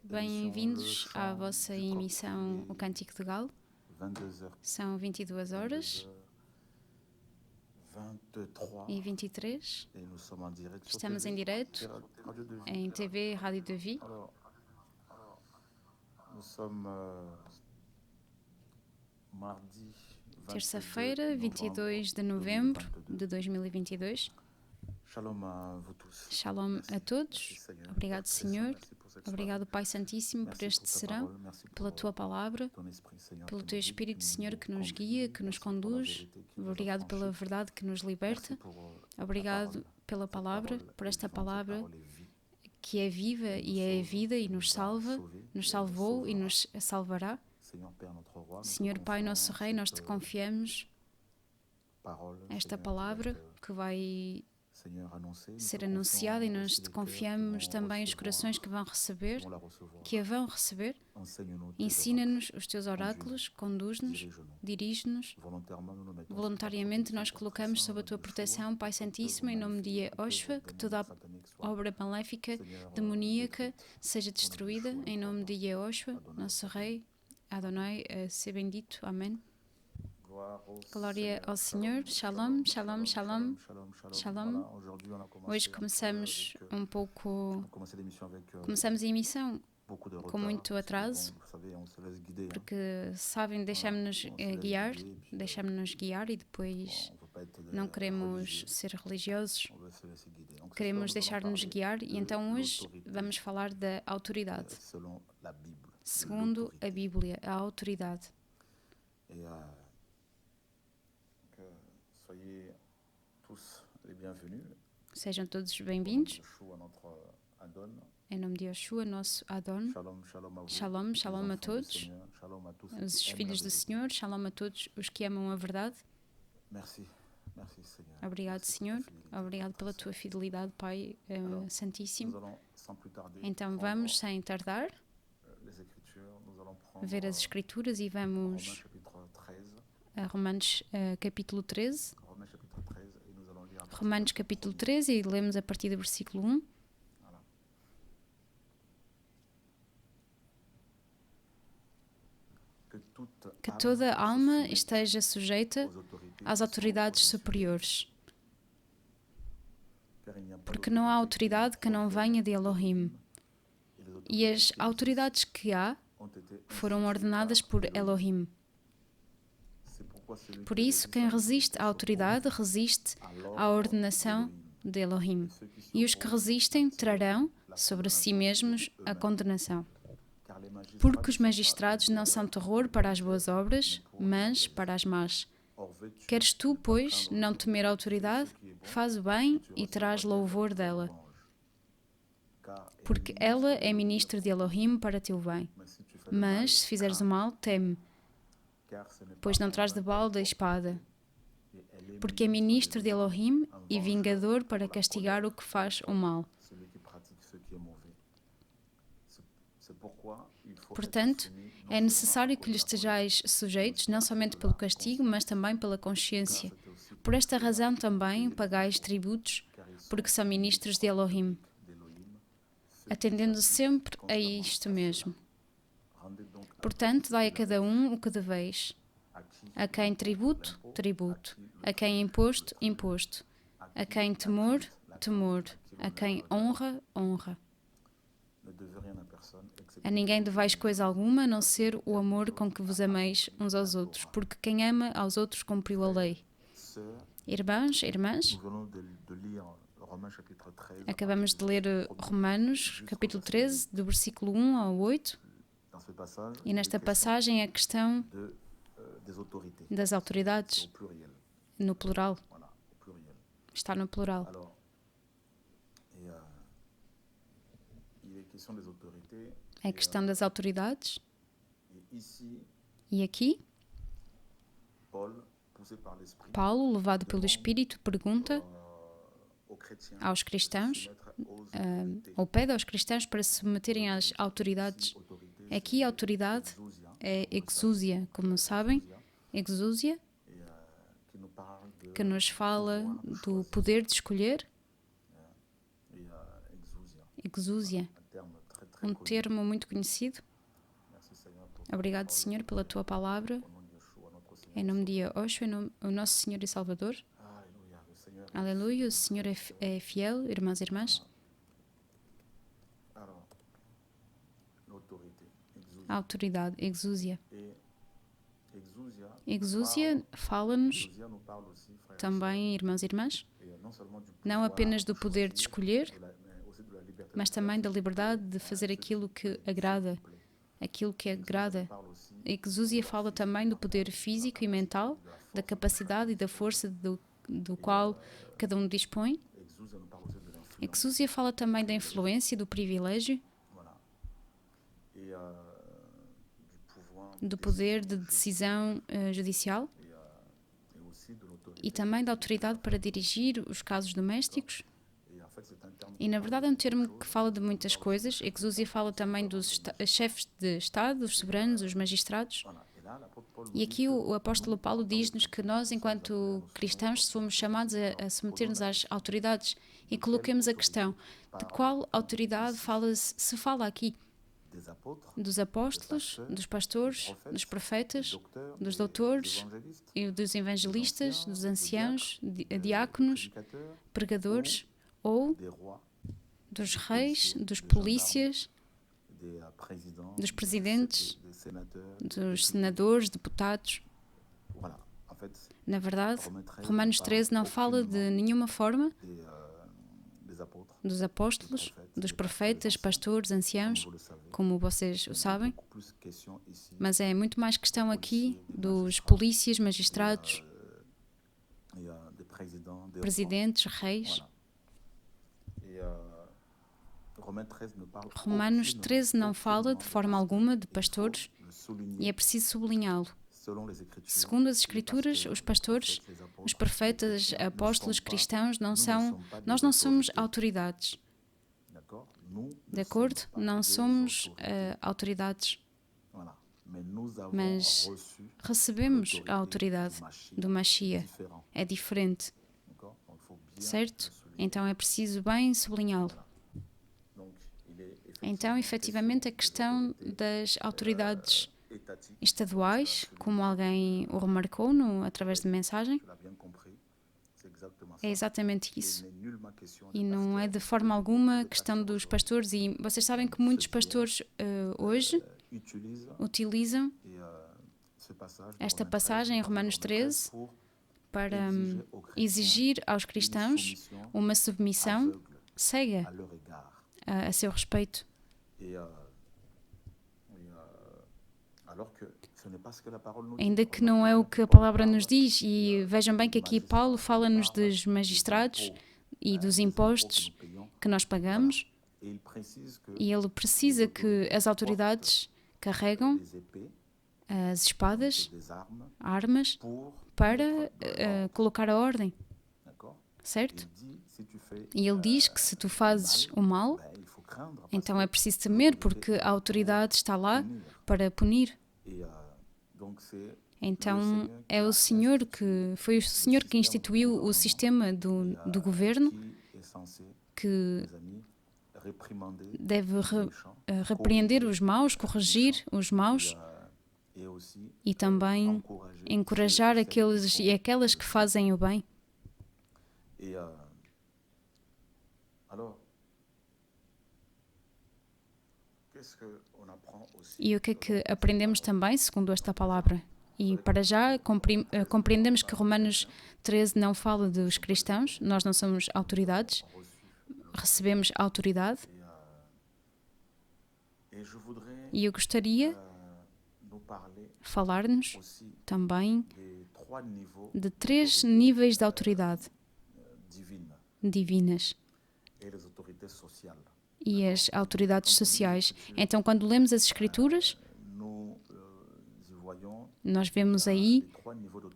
Bem-vindos à vossa emissão O Cântico de Galo. São 22 horas e 23. Estamos em direto em TV Rádio de Vie. Terça-feira, 22 de novembro de 2022. Shalom a todos. Obrigado, Senhor. Obrigado, Pai Santíssimo, por este serão, pela Tua Palavra, pelo Teu Espírito, Senhor, que nos guia, que nos conduz. Obrigado pela verdade que nos liberta. Obrigado pela Palavra, por esta Palavra que é viva e é vida e nos salva, nos salvou e nos salvará. Senhor Pai, nosso Rei, nós Te confiamos esta Palavra que vai ser anunciada e nós Te confiamos também os corações que vão receber, que a vão receber. Ensina-nos os Teus oráculos, conduz-nos, dirige-nos. Voluntariamente nós colocamos sob a Tua proteção, Pai Santíssimo, em nome de Yehoshua, que toda obra maléfica, demoníaca, seja destruída, em nome de Yehoshua, nosso Rei, Adonai, ser bendito. Amém. Glória ao Senhor. Shalom, shalom, shalom, shalom. Hoje começamos começamos a emissão com muito atraso, porque, sabem, deixamos-nos guiar e depois não queremos ser religiosos, queremos deixar-nos guiar e então hoje vamos falar da autoridade, segundo a Bíblia, a autoridade. Sejam todos bem-vindos. Em nome de Yeshua, nosso Adon. Shalom, shalom a todos. Os filhos do Senhor, shalom a todos os que amam a verdade. Obrigado, Senhor. Obrigado pela Tua fidelidade, Pai Santíssimo. Então vamos, sem tardar, ver as Escrituras e vamos a Romanos capítulo 13. Romanos capítulo 13 e lemos a partir do versículo 1. Que toda alma esteja sujeita às autoridades superiores, porque não há autoridade que não venha de Elohim, e as autoridades que há foram ordenadas por Elohim. Por isso, quem resiste à autoridade resiste à ordenação de Elohim, e os que resistem trarão sobre si mesmos a condenação. Porque os magistrados não são terror para as boas obras, mas para as más. Queres tu, pois, não temer a autoridade? Faz o bem e terás louvor dela, porque ela é ministra de Elohim para teu bem. Mas, se fizeres o mal, teme, pois não traz de balda a espada, porque é ministro de Elohim e vingador para castigar o que faz o mal. Portanto, é necessário que lhes estejais sujeitos, não somente pelo castigo, mas também pela consciência. Por esta razão também pagais tributos, porque são ministros de Elohim, atendendo sempre a isto mesmo. Portanto, dai a cada um o que deveis. A quem tributo, tributo. A quem imposto, imposto. A quem temor, temor. A quem honra, honra. A ninguém deveis coisa alguma, a não ser o amor com que vos ameis uns aos outros, porque quem ama aos outros cumpriu a lei. Irmãos, irmãs, acabamos de ler Romanos, capítulo 13, do versículo 1 ao 8, e nesta passagem a questão das autoridades, no plural. Está no plural. É a questão das autoridades. E aqui, Paulo, levado pelo Espírito, pergunta aos cristãos, ou pede aos cristãos para se submeterem às autoridades. Aqui a autoridade é exousia, como sabem, exousia, que nos fala do poder de escolher. Exousia, um termo muito conhecido. Obrigado, Senhor, pela tua palavra. Em nome de Yeshua, o nosso Senhor e Salvador. Aleluia, o Senhor é fiel, irmãos e irmãs. A autoridade, exúsia. Exúsia fala-nos também, irmãos e irmãs, não apenas do poder de escolher, mas também da liberdade de fazer aquilo que agrada. Exúsia fala também do poder físico e mental, da capacidade e da força do qual cada um dispõe. Exúsia fala também da influência, do privilégio, do poder de decisão judicial e também da autoridade para dirigir os casos domésticos. E, na verdade, é um termo que fala de muitas coisas. Exúsia fala também dos chefes de Estado, os soberanos, os magistrados. E aqui o apóstolo Paulo diz-nos que nós, enquanto cristãos, fomos chamados a submeter-nos às autoridades. E coloquemos a questão, de qual autoridade se fala aqui? Dos apóstolos, dos pastores, dos profetas, dos doutores, e dos evangelistas, dos anciãos, diáconos, pregadores, ou dos reis, dos polícias, dos presidentes, dos senadores, deputados. Na verdade, Romanos 13 não fala de nenhuma forma dos apóstolos, dos profetas, pastores, anciãos, como vocês o sabem, mas é muito mais questão aqui dos polícias, magistrados, presidentes, reis. Romanos 13 não fala de forma alguma de pastores e é preciso sublinhá-lo. Segundo as Escrituras, os pastores, os profetas, apóstolos, cristãos, nós não somos autoridades. De acordo? Não somos autoridades. Mas recebemos a autoridade do Mashiach. É diferente. Certo? Então é preciso bem sublinhá-lo. Então, efetivamente, a questão das autoridades estaduais, como alguém o remarcou através de mensagem, é exatamente isso. E não é de forma alguma a questão dos pastores. E vocês sabem que muitos pastores hoje utilizam esta passagem em Romanos 13 para exigir aos cristãos uma submissão cega a seu respeito. Ainda que não é o que a palavra nos diz, e vejam bem que aqui Paulo fala-nos dos magistrados e dos impostos que nós pagamos, e ele precisa que as autoridades carregam as espadas, armas, para colocar a ordem, certo? E ele diz que se tu fazes o mal, então é preciso temer, porque a autoridade está lá para punir. Então é o Senhor foi o Senhor que instituiu o sistema do governo, que deve repreender os maus, corrigir os maus e também encorajar aqueles e aquelas que fazem o bem. E o que é que aprendemos também, segundo esta palavra? E para já compreendemos que Romanos 13 não fala dos cristãos, nós não somos autoridades, recebemos autoridade. E eu gostaria falar-nos também de 3 níveis de autoridade divinas e as autoridades sociais. Então, quando lemos as Escrituras, nós vemos aí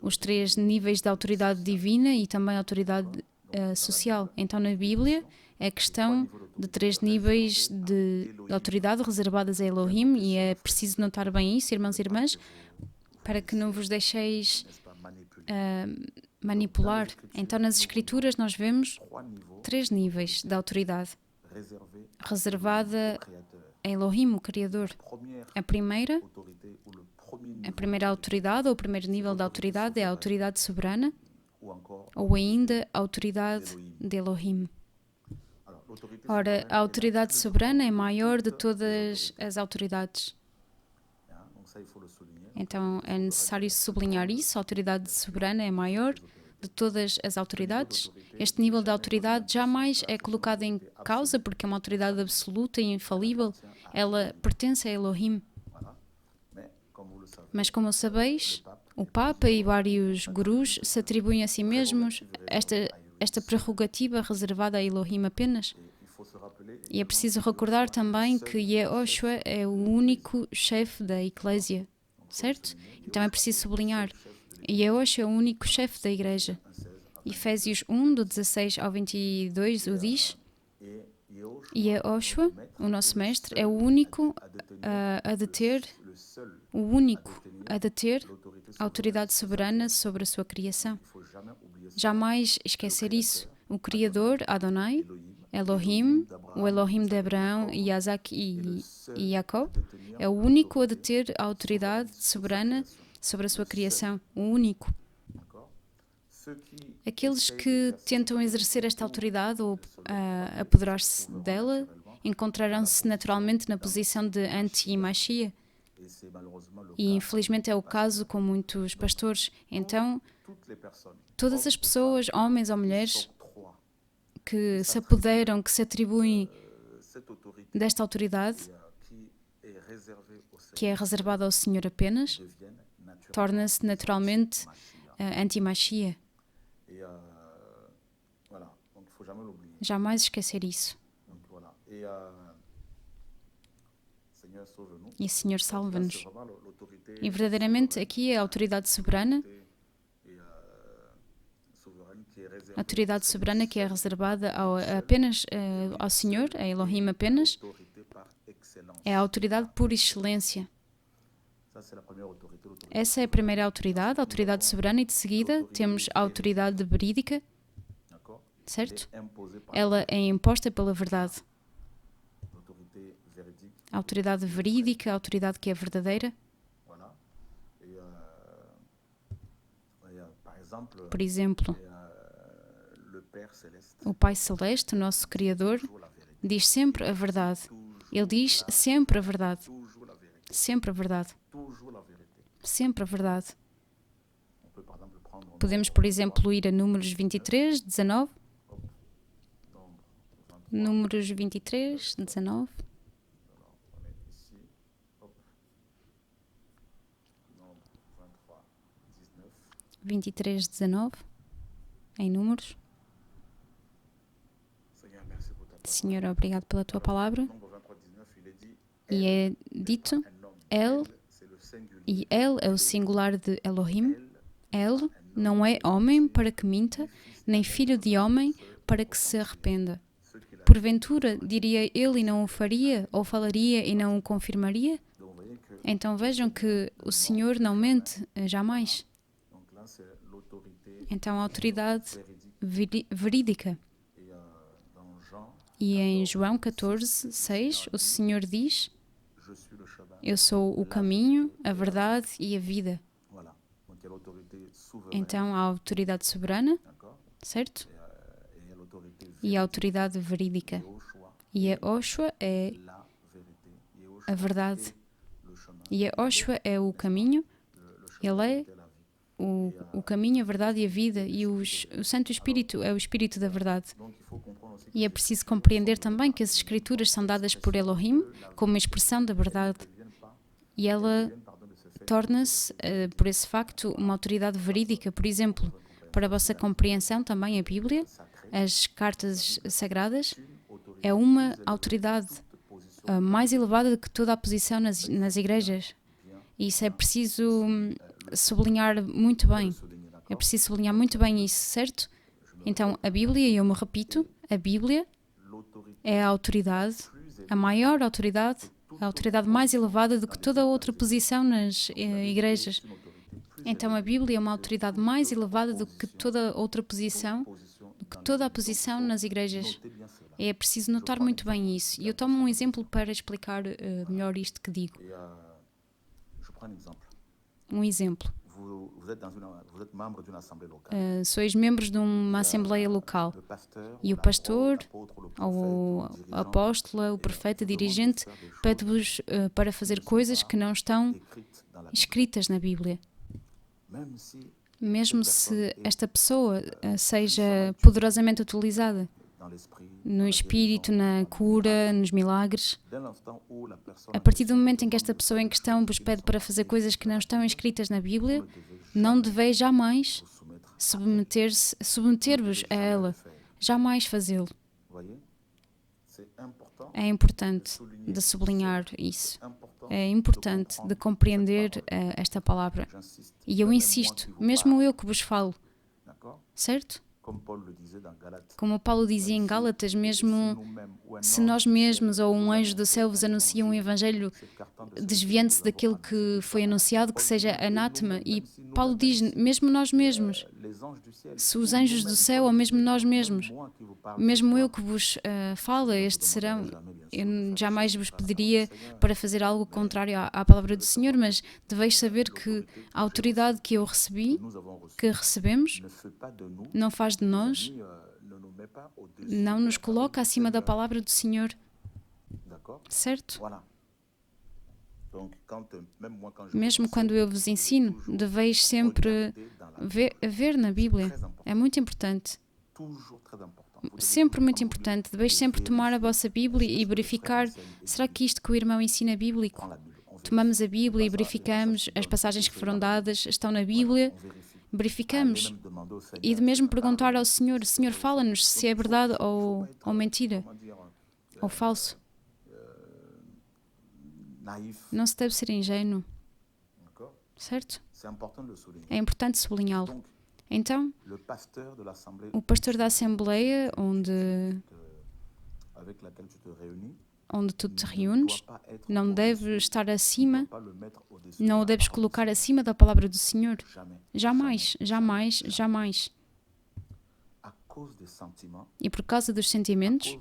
os 3 níveis de autoridade divina e também autoridade social. Então, na Bíblia, é questão de 3 níveis de autoridade reservadas a Elohim, e é preciso notar bem isso, irmãos e irmãs, para que não vos deixeis manipular. Então, nas Escrituras, nós vemos 3 níveis de autoridade reservada Elohim, o Criador. A primeira autoridade, ou o primeiro nível de autoridade é a autoridade soberana, ou ainda a autoridade de Elohim. Ora, a autoridade soberana é maior de todas as autoridades. Então, é necessário sublinhar isso. A autoridade soberana é maior de todas as autoridades. Este nível de autoridade jamais é colocado em causa porque é uma autoridade absoluta e infalível. Ela pertence a Elohim. Mas, como sabeis, o Papa e vários gurus se atribuem a si mesmos esta prerrogativa reservada a Elohim apenas. E é preciso recordar também que Yehoshua é o único chefe da Eclésia, certo? Então é preciso sublinhar. Yehoshua é o único chefe da Igreja. Efésios 1, do 16 ao 22, o diz. Yehoshua, o nosso mestre, é o único a deter a autoridade soberana sobre a sua criação. Jamais esquecer isso. O Criador, Adonai, Elohim, o Elohim de Abraão, Isaac e Jacob, é o único a deter a autoridade soberana sobre a sua criação. O único. Aqueles que tentam exercer esta autoridade ou apoderar-se dela encontrarão-se naturalmente na posição de anti-Machia. E infelizmente é o caso com muitos pastores. Então, todas as pessoas, homens ou mulheres, que se apoderam, que se atribuem desta autoridade, que é reservada ao Senhor apenas, torna-se naturalmente anti-Machia. Jamais esquecer isso. E o Senhor salva-nos. E verdadeiramente aqui é a autoridade soberana, a autoridade soberana que é reservada apenas ao Senhor, a Elohim apenas, é a autoridade por excelência. Essa é a primeira autoridade, a autoridade soberana, e de seguida temos a autoridade verídica, certo? Ela é imposta pela verdade. A autoridade verídica, a autoridade que é verdadeira. Por exemplo, o Pai Celeste, o nosso Criador, diz sempre a verdade. Ele diz sempre a verdade. Sempre a verdade. Sempre a verdade. Podemos, por exemplo, ir a Números 23, 19. Números 23, 19. 23, 19. Em Números. Senhor, obrigado pela tua palavra. E é dito, e El é o singular de Elohim. El não é homem para que minta, nem filho de homem para que se arrependa. Porventura, diria ele e não o faria, ou falaria e não o confirmaria? Então vejam que o Senhor não mente jamais. Então a autoridade verídica. E em João 14, 6, o Senhor diz: eu sou o caminho, a verdade e a vida. Então a autoridade soberana, certo? E a autoridade verídica. E Yehoshua é a verdade. E Yehoshua é o caminho. Ele é o caminho, a verdade e a vida. E o Santo Espírito é o Espírito da verdade. E é preciso compreender também que as Escrituras são dadas por Elohim como uma expressão da verdade. E ela torna-se, por esse facto, uma autoridade verídica. Por exemplo, para a vossa compreensão também, a Bíblia, as cartas sagradas, é uma autoridade mais elevada do que toda a posição nas igrejas. E isso é preciso sublinhar muito bem. É preciso sublinhar muito bem isso, certo? Então, a Bíblia, e eu me repito, a Bíblia é a autoridade, a maior autoridade, a autoridade mais elevada do que toda outra posição nas igrejas. Então, a Bíblia é uma autoridade mais elevada do que toda outra posição, do que toda a posição nas igrejas. É preciso notar muito bem isso. E eu tomo um exemplo para explicar melhor isto que digo. Um exemplo. Sois membros de uma assembleia local e o pastor, ou o apóstolo, o profeta, dirigente, pede-vos para fazer coisas que não estão escritas na Bíblia. Mesmo se esta pessoa seja poderosamente utilizada no Espírito, na cura, nos milagres, a partir do momento em que esta pessoa em questão vos pede para fazer coisas que não estão escritas na Bíblia, não deveis jamais submeter-vos a ela, jamais fazê-lo. É importante de sublinhar isso. É importante de compreender esta palavra. E eu insisto, mesmo eu que vos falo, certo? Como Paulo dizia em Gálatas, mesmo se nós mesmos ou um anjo do céu vos anuncia um evangelho desviante-se daquilo que foi anunciado, que seja anátema. E Paulo diz, mesmo nós mesmos, se os anjos do céu ou mesmo nós mesmos, mesmo eu que vos falo, este serão, eu jamais vos pediria para fazer algo contrário à palavra do Senhor, mas deveis saber que a autoridade que eu recebi, que recebemos, não faz de nós, não nos coloca acima da palavra do Senhor. Certo? Mesmo quando eu vos ensino, deveis sempre ver na Bíblia. É muito importante. Sempre muito importante. Deveis sempre tomar a vossa Bíblia e verificar, será que isto que o irmão ensina é bíblico? Tomamos a Bíblia e verificamos as passagens que foram dadas, estão na Bíblia, verificamos. E de mesmo perguntar ao Senhor, Senhor, fala-nos se é verdade ou mentira, ou falso. Não se deve ser ingênuo. Certo? É importante sublinhá-lo. Então, o pastor da Assembleia, onde tu te reúnes, não deve estar acima, não o deves colocar acima da palavra do Senhor. Jamais, jamais, jamais. E por causa dos sentimentos,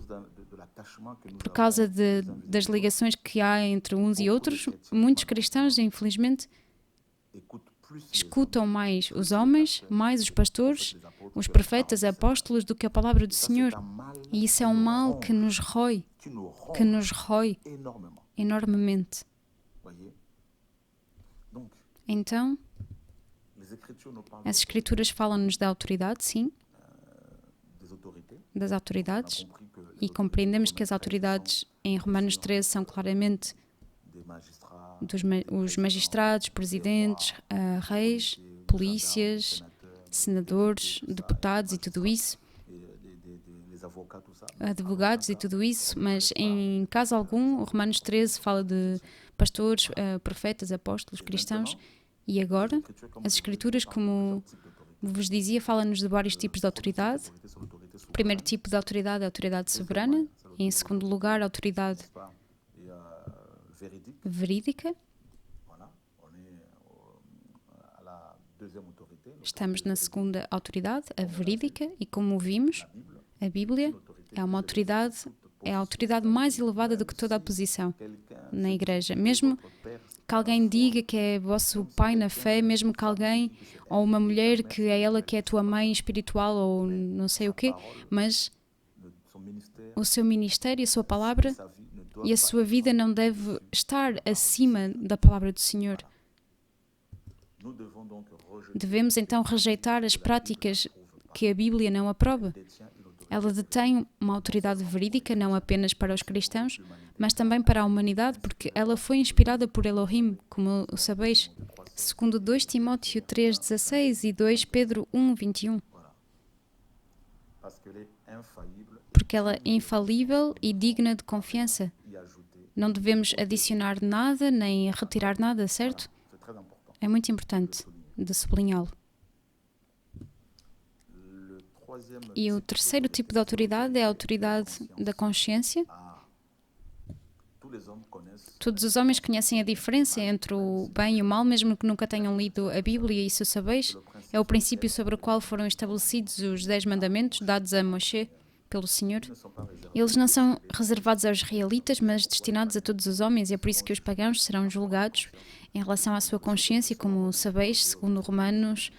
por causa das ligações que há entre uns e outros, muitos cristãos, infelizmente, escutam mais os homens, mais os pastores, os profetas, apóstolos, do que a palavra do Senhor. E isso é um mal que nos rói enormemente. Então, as Escrituras falam-nos da autoridade, sim, das autoridades, e compreendemos que as autoridades em Romanos 13 são claramente os magistrados, presidentes, reis, polícias, senadores, deputados e tudo isso, advogados e tudo isso, mas em caso algum, o Romanos 13 fala de pastores, profetas, apóstolos, cristãos, e agora as Escrituras, como vos dizia, falam-nos de vários tipos de autoridade. O primeiro tipo de autoridade é a autoridade soberana, e em segundo lugar, a autoridade verídica. Estamos na segunda autoridade, a verídica, e como vimos, a Bíblia é uma autoridade, é a autoridade mais elevada do que toda a posição na igreja. Mesmo que alguém diga que é vosso pai na fé, mesmo que alguém, ou uma mulher que é ela que é tua mãe espiritual, ou não sei o quê, mas o seu ministério, a sua palavra e a sua vida não deve estar acima da palavra do Senhor. Devemos então rejeitar as práticas que a Bíblia não aprova. Ela detém uma autoridade verídica não apenas para os cristãos, mas também para a humanidade, porque ela foi inspirada por Elohim, como sabeis, segundo 2 Timóteo 3,16 e 2 Pedro 1,21. Porque ela é infalível e digna de confiança. Não devemos adicionar nada nem retirar nada, certo? É muito importante de sublinhá-lo. E o terceiro tipo de autoridade é a autoridade da consciência. Todos os homens conhecem a diferença entre o bem e o mal, mesmo que nunca tenham lido a Bíblia, e isso sabeis. É o princípio sobre o qual foram estabelecidos os 10 mandamentos dados a Moshe pelo Senhor. Eles não são reservados aos israelitas, mas destinados a todos os homens, e é por isso que os pagãos serão julgados em relação à sua consciência, como sabeis, segundo Romanos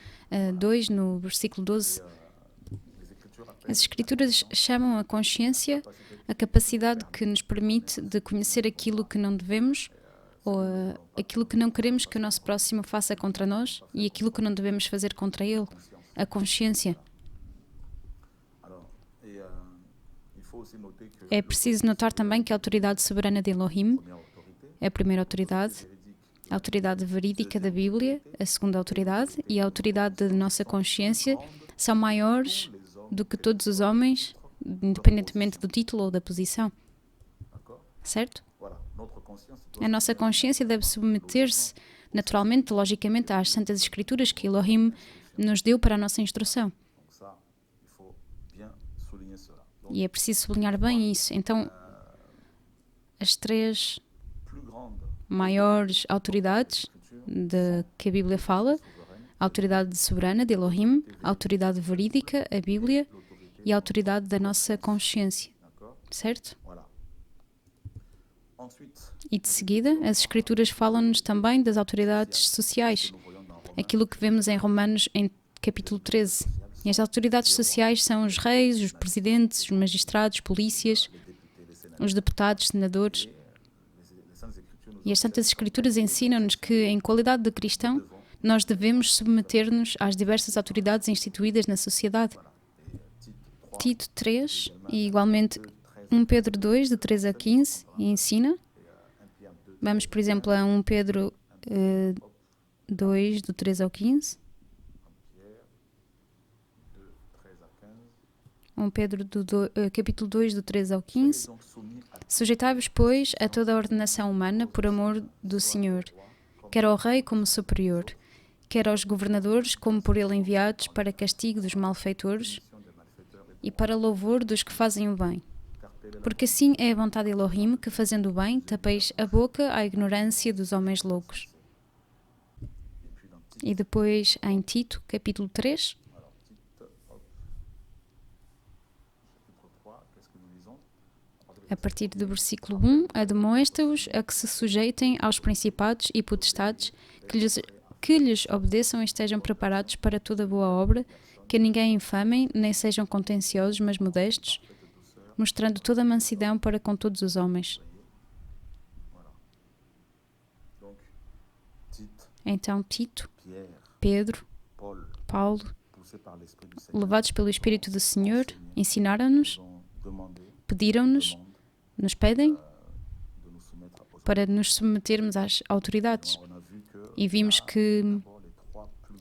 2, no versículo 12. As Escrituras chamam a consciência a capacidade que nos permite de conhecer aquilo que não devemos ou aquilo que não queremos que o nosso próximo faça contra nós e aquilo que não devemos fazer contra ele. A consciência. É preciso notar também que a autoridade soberana de Elohim é a primeira autoridade, a autoridade verídica da Bíblia, a segunda autoridade, e a autoridade da nossa consciência são maiores do que todos os homens, independentemente do título ou da posição. Certo? A nossa consciência deve submeter-se naturalmente, logicamente, às Santas Escrituras que Elohim nos deu para a nossa instrução. E é preciso sublinhar bem isso. Então, as três maiores autoridades de que a Bíblia fala, a autoridade soberana de Elohim, a autoridade verídica, a Bíblia, e a autoridade da nossa consciência. Certo? E de seguida, as Escrituras falam-nos também das autoridades sociais, aquilo que vemos em Romanos, em capítulo 13. E as autoridades sociais são os reis, os presidentes, os magistrados, polícias, os deputados, senadores. E as Santas Escrituras ensinam-nos que, em qualidade de cristão, nós devemos submeter-nos às diversas autoridades instituídas na sociedade. Tito 3 e, igualmente, 1 Pedro 2, de 3 a 15, ensina. Vamos, por exemplo, a 1 Pedro 2, do 3 ao 15. 1 Pedro, capítulo 2, do 3 ao 15. Sujeitai-vos, pois, a toda a ordenação humana por amor do Senhor, quer ao rei como superior, quer aos governadores como por ele enviados para castigo dos malfeitores e para louvor dos que fazem o bem. Porque assim é a vontade de Elohim que, fazendo o bem, tapeis a boca à ignorância dos homens loucos. E depois, em Tito, capítulo 3, a partir do versículo 1, admoesta-os a que se sujeitem aos principados e potestades, que lhes obedeçam e estejam preparados para toda boa obra, que ninguém infamem, nem sejam contenciosos, mas modestos, mostrando toda a mansidão para com todos os homens. Então Tito, Pedro, Paulo, levados pelo Espírito do Senhor, ensinaram-nos, pediram-nos, nos pedem para nos submetermos às autoridades. E vimos que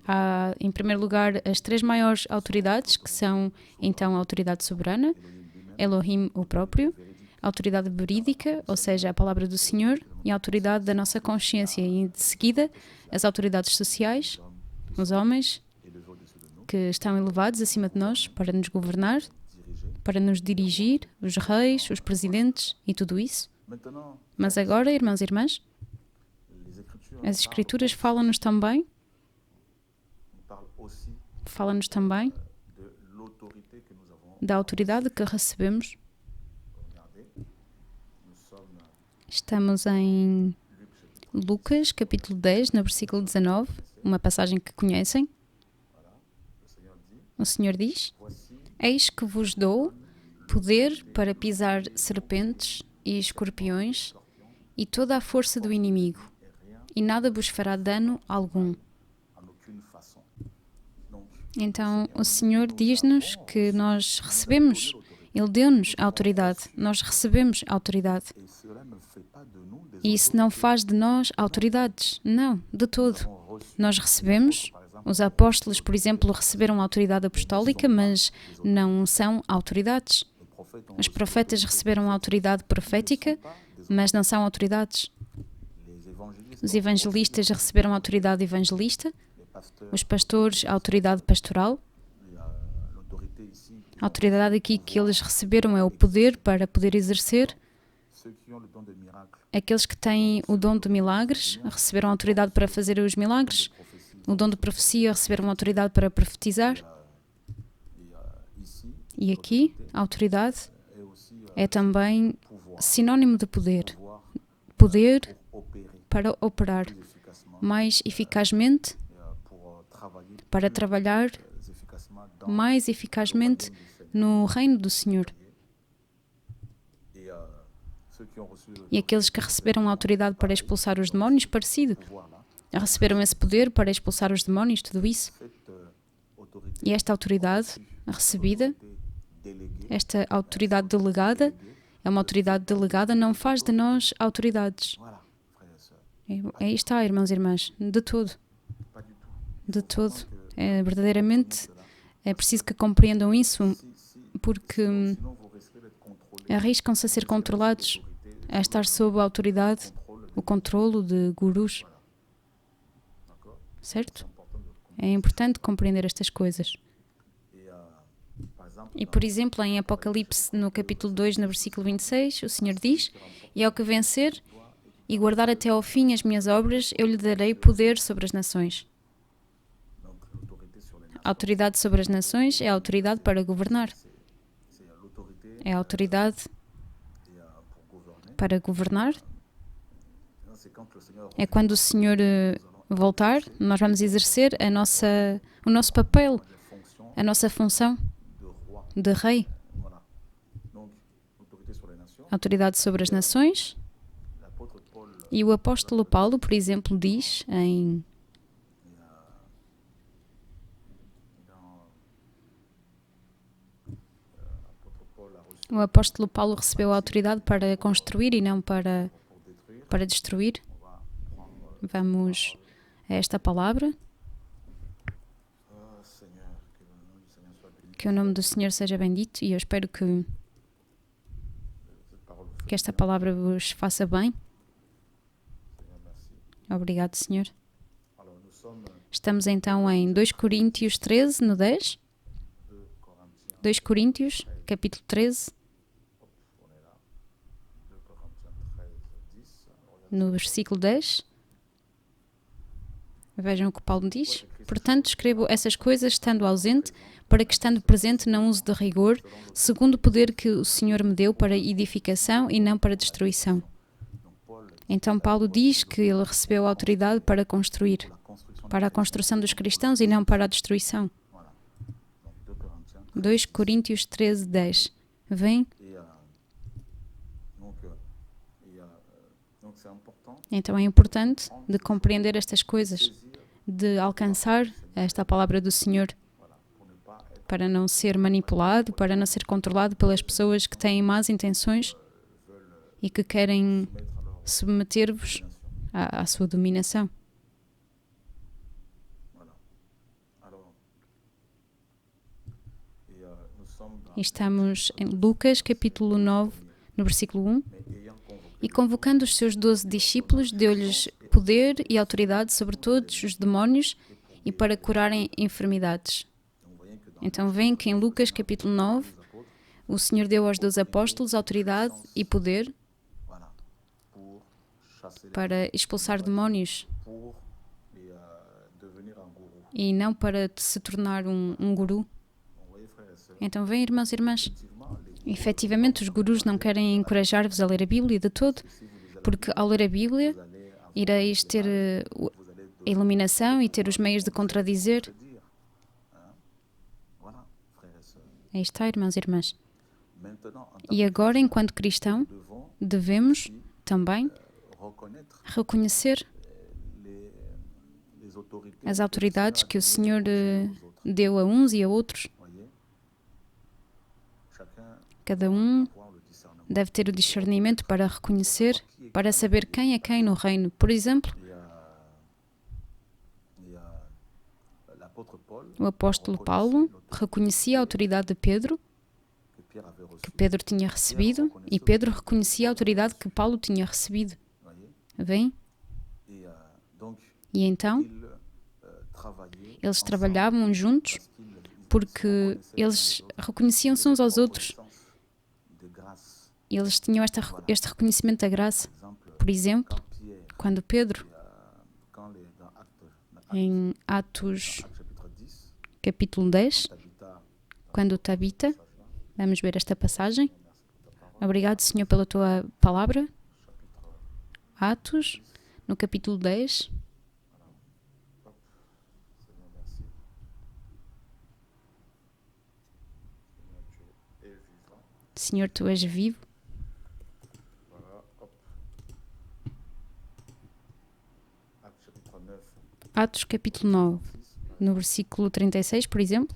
há, em primeiro lugar, as três maiores autoridades, que são, então, a autoridade soberana, Elohim o próprio, a autoridade verídica, ou seja, a palavra do Senhor, e a autoridade da nossa consciência. E, de seguida, as autoridades sociais, os homens, que estão elevados acima de nós para nos governar, para nos dirigir, os reis, os presidentes e tudo isso. Mas agora, irmãos e irmãs, as Escrituras falam-nos também da autoridade que recebemos. Estamos em Lucas, capítulo 10, no versículo 19, uma passagem que conhecem. O Senhor diz: Eis que vos dou poder para pisar serpentes e escorpiões e toda a força do inimigo, e nada vos fará dano algum. Então, o Senhor diz-nos que nós recebemos, Ele deu-nos a autoridade, nós recebemos a autoridade. E isso não faz de nós autoridades, não, de todo. Nós recebemos, os apóstolos, por exemplo, receberam a autoridade apostólica, mas não são autoridades. Os profetas receberam a autoridade profética, mas não são autoridades. Os evangelistas receberam a autoridade evangelista, os pastores a autoridade pastoral. A autoridade aqui que eles receberam é o poder para poder exercer. Aqueles que têm o dom de milagres receberam a autoridade para fazer os milagres. O dom de profecia receberam a autoridade para profetizar. E aqui, autoridade é também sinônimo de poder. Poder para operar mais eficazmente, para trabalhar mais eficazmente no reino do Senhor. E aqueles que receberam a autoridade para expulsar os demónios, parecido. Receberam esse poder para expulsar os demónios, tudo isso. E esta autoridade recebida, esta autoridade delegada, é uma autoridade delegada, não faz de nós autoridades. Aí está, irmãos e irmãs, de todo. De todo. Verdadeiramente, é preciso que compreendam isso, porque arriscam-se a ser controlados, a estar sob a autoridade, o controlo de gurus. Certo? É importante compreender estas coisas. E, por exemplo, em Apocalipse, no capítulo 2, no versículo 26, o Senhor diz: "E ao que vencer e guardar até ao fim as minhas obras, eu lhe darei poder sobre as nações." A autoridade sobre as nações é a autoridade para governar. É a autoridade para governar. É quando o Senhor voltar, nós vamos exercer o nosso papel, a nossa função de rei. Autoridade sobre as nações. E o apóstolo Paulo, por exemplo, diz em o apóstolo Paulo recebeu a autoridade para construir e não para destruir. Vamos a esta palavra. Que o nome do Senhor seja bendito e eu espero que esta palavra vos faça bem. Obrigado, Senhor. Estamos então em 2 Coríntios 13, no 10. 2 Coríntios, capítulo 13. No versículo 10. Vejam o que Paulo diz. Portanto, escrevo essas coisas estando ausente, para que estando presente não use de rigor, segundo o poder que o Senhor me deu para edificação e não para destruição. Então Paulo diz que ele recebeu a autoridade para construir, para a construção dos cristãos e não para a destruição. 2 Coríntios 13, 10. Vem. Então é importante de compreender estas coisas, de alcançar esta palavra do Senhor, para não ser manipulado, para não ser controlado pelas pessoas que têm más intenções e que querem submeter-vos à sua dominação. Estamos em Lucas, capítulo 9, no versículo 1. E convocando os seus 12 discípulos, deu-lhes poder e autoridade sobre todos os demónios e para curarem enfermidades. Então veem que em Lucas, capítulo 9, o Senhor deu aos 12 apóstolos autoridade e poder para expulsar demónios e não para se tornar um guru. Então veem, irmãos e irmãs, efetivamente os gurus não querem encorajar-vos a ler a Bíblia de todo, porque ao ler a Bíblia ireis ter a iluminação e ter os meios de contradizer. Aí está, irmãos e irmãs. E agora, enquanto cristão, devemos também reconhecer as autoridades que o Senhor deu a uns e a outros. Cada um deve ter o discernimento para reconhecer, para saber quem é quem no reino. Por exemplo, o apóstolo Paulo reconhecia a autoridade de Pedro, que Pedro tinha recebido, e Pedro reconhecia a autoridade que Paulo tinha recebido. Vem? E então, eles trabalhavam juntos porque eles reconheciam-se uns aos outros. Eles tinham este reconhecimento da graça. Por exemplo, quando Pedro, em Atos capítulo 10, quando Tabita, Vamos ver esta passagem. Obrigado, Senhor, pela tua palavra. Atos, no capítulo 10. Senhor, tu és vivo. Atos, capítulo 9, no versículo 36, por exemplo.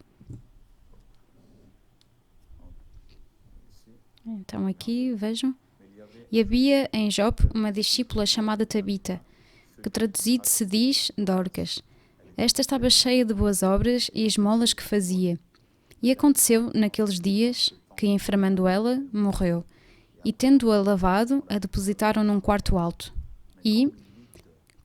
Então aqui, vejam. E havia em Jope uma discípula chamada Tabita, que traduzido se diz Dorcas. Esta estava cheia de boas obras e esmolas que fazia. E aconteceu, naqueles dias, que, enfermando ela, morreu. E, tendo-a lavado, a depositaram num quarto alto. E,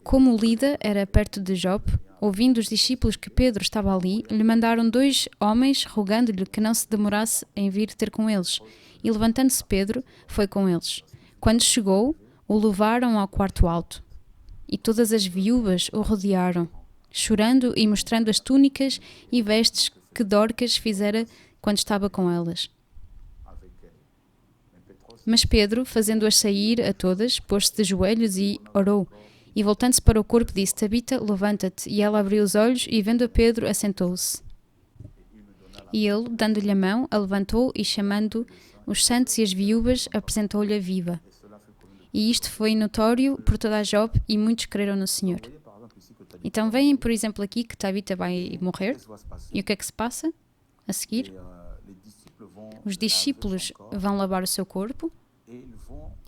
como Lida era perto de Jope, ouvindo os discípulos que Pedro estava ali, lhe mandaram 2 homens, rogando-lhe que não se demorasse em vir ter com eles. E, levantando-se Pedro, foi com eles. Quando chegou, o levaram ao quarto alto. E todas as viúvas o rodearam, chorando e mostrando as túnicas e vestes que Dorcas fizera quando estava com elas. Mas Pedro, fazendo-as sair a todas, pôs-se de joelhos e orou. E voltando-se para o corpo, disse: Tabita, levanta-te. E ela abriu os olhos e, vendo a Pedro, assentou-se. E ele, dando-lhe a mão, a levantou e, chamando os santos e as viúvas, apresentou-lhe a viva. E isto foi notório por toda a Jope e muitos creram no Senhor. Então veem, por exemplo, aqui que Tabita vai morrer. E o que é que se passa a seguir? Os discípulos vão lavar o seu corpo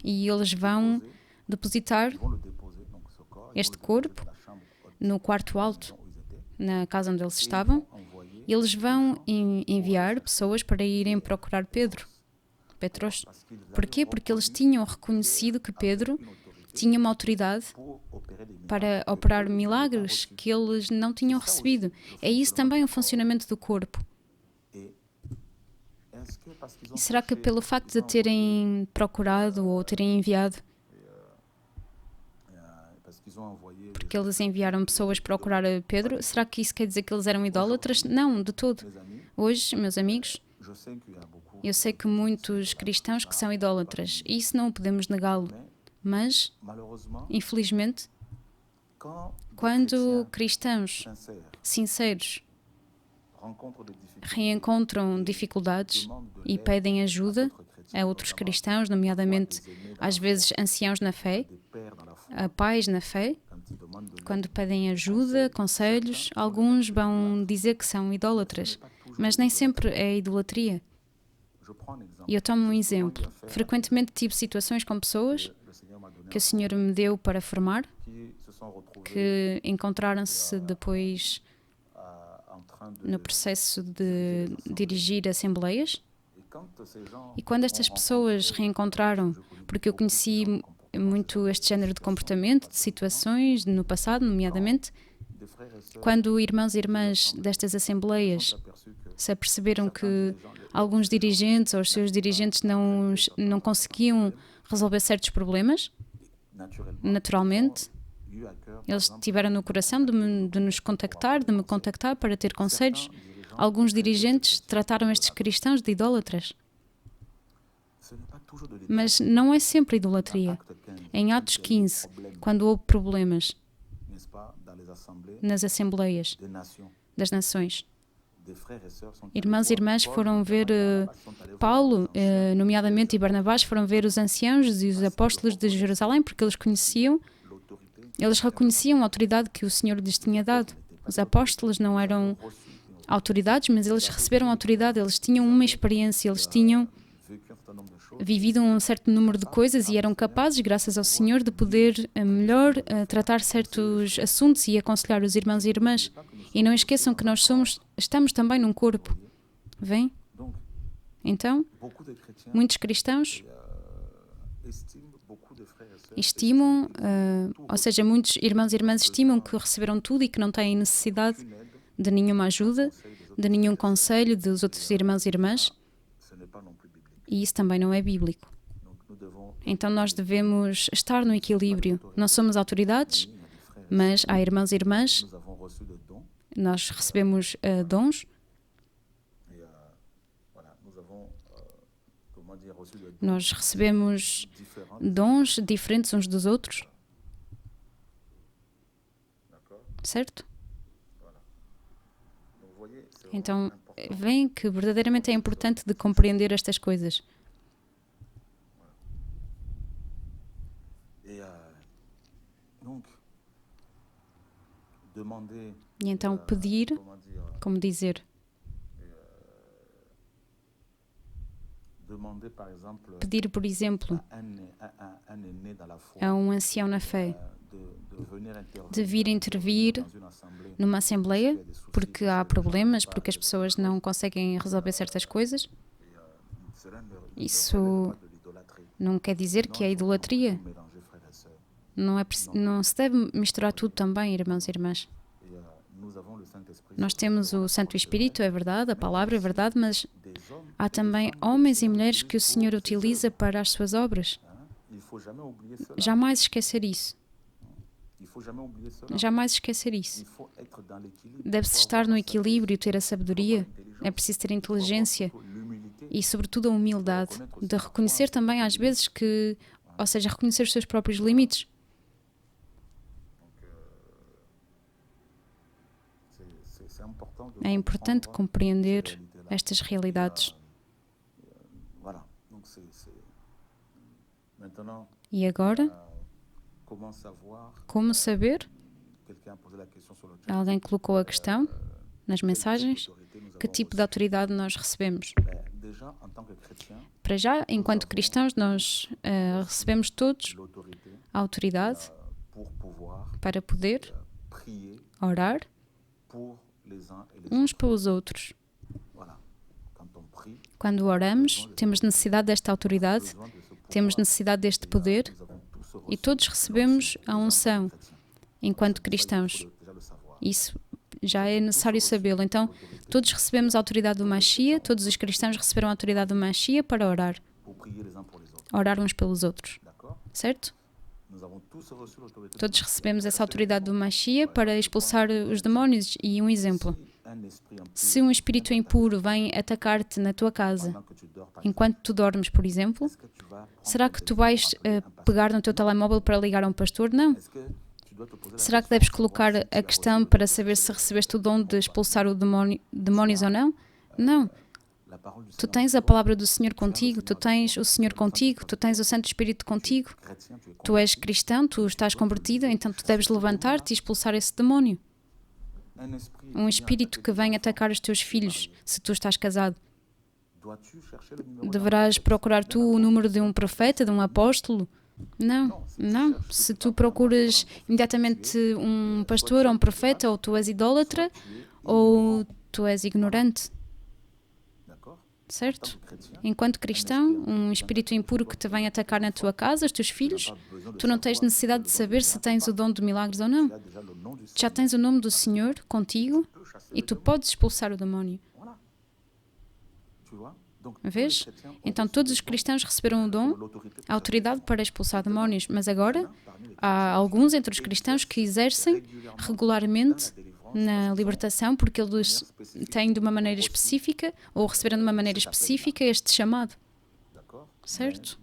e eles vão depositar este corpo no quarto alto, na casa onde eles estavam. E eles vão enviar pessoas para irem procurar Petros. Porquê? Porque eles tinham reconhecido que Pedro tinha uma autoridade para operar milagres que eles não tinham recebido. É isso também o funcionamento do corpo. E será que pelo facto de terem procurado ou terem enviado, porque eles enviaram pessoas procurar a Pedro, será que isso quer dizer que eles eram idólatras? Não, de todo. Hoje, meus amigos, eu sei que muitos cristãos que são idólatras, e isso não o podemos negá-lo, mas, infelizmente, quando cristãos sinceros reencontram dificuldades e pedem ajuda a outros cristãos, nomeadamente, às vezes, anciãos na fé, a pais na fé, quando pedem ajuda, conselhos, alguns vão dizer que são idólatras, mas nem sempre é idolatria. E eu tomo um exemplo. Frequentemente tive situações com pessoas que o Senhor me deu para formar, que encontraram-se depois no processo de dirigir assembleias. E quando estas pessoas reencontraram, porque eu conheci muito este género de comportamento, de situações no passado, nomeadamente, quando irmãos e irmãs destas assembleias se aperceberam que alguns dirigentes ou os seus dirigentes não conseguiam resolver certos problemas, naturalmente, eles tiveram no coração de me contactar para ter conselhos. Alguns dirigentes trataram estes cristãos de idólatras. Mas não é sempre idolatria. Em Atos 15, quando houve problemas nas assembleias das nações, irmãos e irmãs foram ver Paulo, nomeadamente, e Barnabás, foram ver os anciãos e os apóstolos de Jerusalém, porque eles reconheciam a autoridade que o Senhor lhes tinha dado. Os apóstolos não eram autoridades, mas eles receberam autoridade, eles tinham uma experiência, eles tinham vivido um certo número de coisas e eram capazes, graças ao Senhor, de poder melhor tratar certos assuntos e aconselhar os irmãos e irmãs. E não esqueçam que estamos também num corpo. Vem? Então, muitos cristãos estimam, ou seja, muitos irmãos e irmãs estimam que receberam tudo e que não têm necessidade de nenhuma ajuda, de nenhum conselho dos outros irmãos e irmãs. E isso também não é bíblico. Então nós devemos estar no equilíbrio. Não somos autoridades, mas há irmãos e irmãs, nós recebemos dons Nós recebemos dons diferentes uns dos outros, certo? Então, veem que verdadeiramente é importante de compreender estas coisas. E então pedir, como dizer, pedir, por exemplo, a um ancião na fé de vir intervir numa assembleia porque há problemas, porque as pessoas não conseguem resolver certas coisas. Isso não quer dizer que é idolatria. Não se deve misturar tudo também, irmãos e irmãs. Nós temos o Santo Espírito, é verdade, a palavra é verdade, mas há também homens e mulheres que o Senhor utiliza para as suas obras. Jamais esquecer isso. Jamais esquecer isso. Deve-se estar no equilíbrio, ter a sabedoria, é preciso ter inteligência e, sobretudo, a humildade de reconhecer também, às vezes, ou seja, reconhecer os seus próprios limites. É importante compreender estas realidades. E agora, como saber? Alguém colocou a questão nas mensagens. Que tipo de autoridade nós recebemos? Para já, enquanto cristãos, nós recebemos todos a autoridade para poder orar uns pelos outros. Quando oramos, temos necessidade desta autoridade, temos necessidade deste poder e todos recebemos a unção enquanto cristãos. Isso já é necessário sabê-lo. Então, todos recebemos a autoridade do Mashiach, todos os cristãos receberam a autoridade do Mashiach para orar. Orar uns pelos outros. Certo? Todos recebemos essa autoridade do Mashiach para expulsar os demónios. E um exemplo. Se um espírito impuro vem atacar-te na tua casa, enquanto tu dormes, por exemplo, será que tu vais pegar no teu telemóvel para ligar a um pastor? Não. Será que deves colocar a questão para saber se recebeste o dom de expulsar o demónios ou não? Não. Tu tens a palavra do Senhor contigo, tu tens o Senhor contigo, tu tens o Santo Espírito contigo. Tu és cristão, tu estás convertido, então tu deves levantar-te e expulsar esse demónio. Um espírito que vem atacar os teus filhos, se tu estás casado. Deverás procurar tu o número de um profeta, de um apóstolo? Não, não. Se tu procuras imediatamente um pastor ou um profeta, ou tu és idólatra, ou tu és ignorante. Certo? Enquanto cristão, um espírito impuro que te vem atacar na tua casa, os teus filhos, tu não tens necessidade de saber se tens o dom de milagres ou não. Já tens o nome do Senhor contigo e tu podes expulsar o demónio. Vês? Então todos os cristãos receberam o dom, a autoridade para expulsar demónios, mas agora há alguns entre os cristãos que exercem regularmente na libertação porque eles têm de uma maneira específica ou receberam de uma maneira específica este chamado. Certo?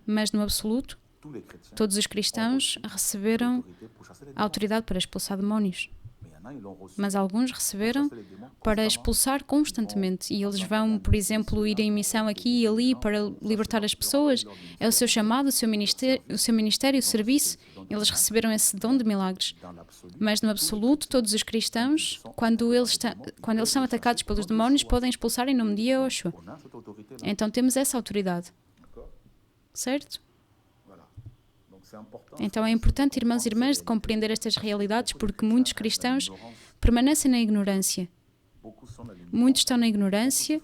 Mas no absoluto, todos os cristãos receberam a autoridade para expulsar demónios. Mas alguns receberam para expulsar constantemente. E eles vão, por exemplo, ir em missão aqui e ali para libertar as pessoas. É o seu chamado, o seu ministério, o serviço. Eles receberam esse dom de milagres. Mas no absoluto, todos os cristãos, quando eles são atacados pelos demónios, podem expulsar em nome de Yahushua. Então temos essa autoridade. Certo? Então é importante, irmãos e irmãs, de compreender estas realidades porque muitos cristãos permanecem na ignorância. Muitos estão na ignorância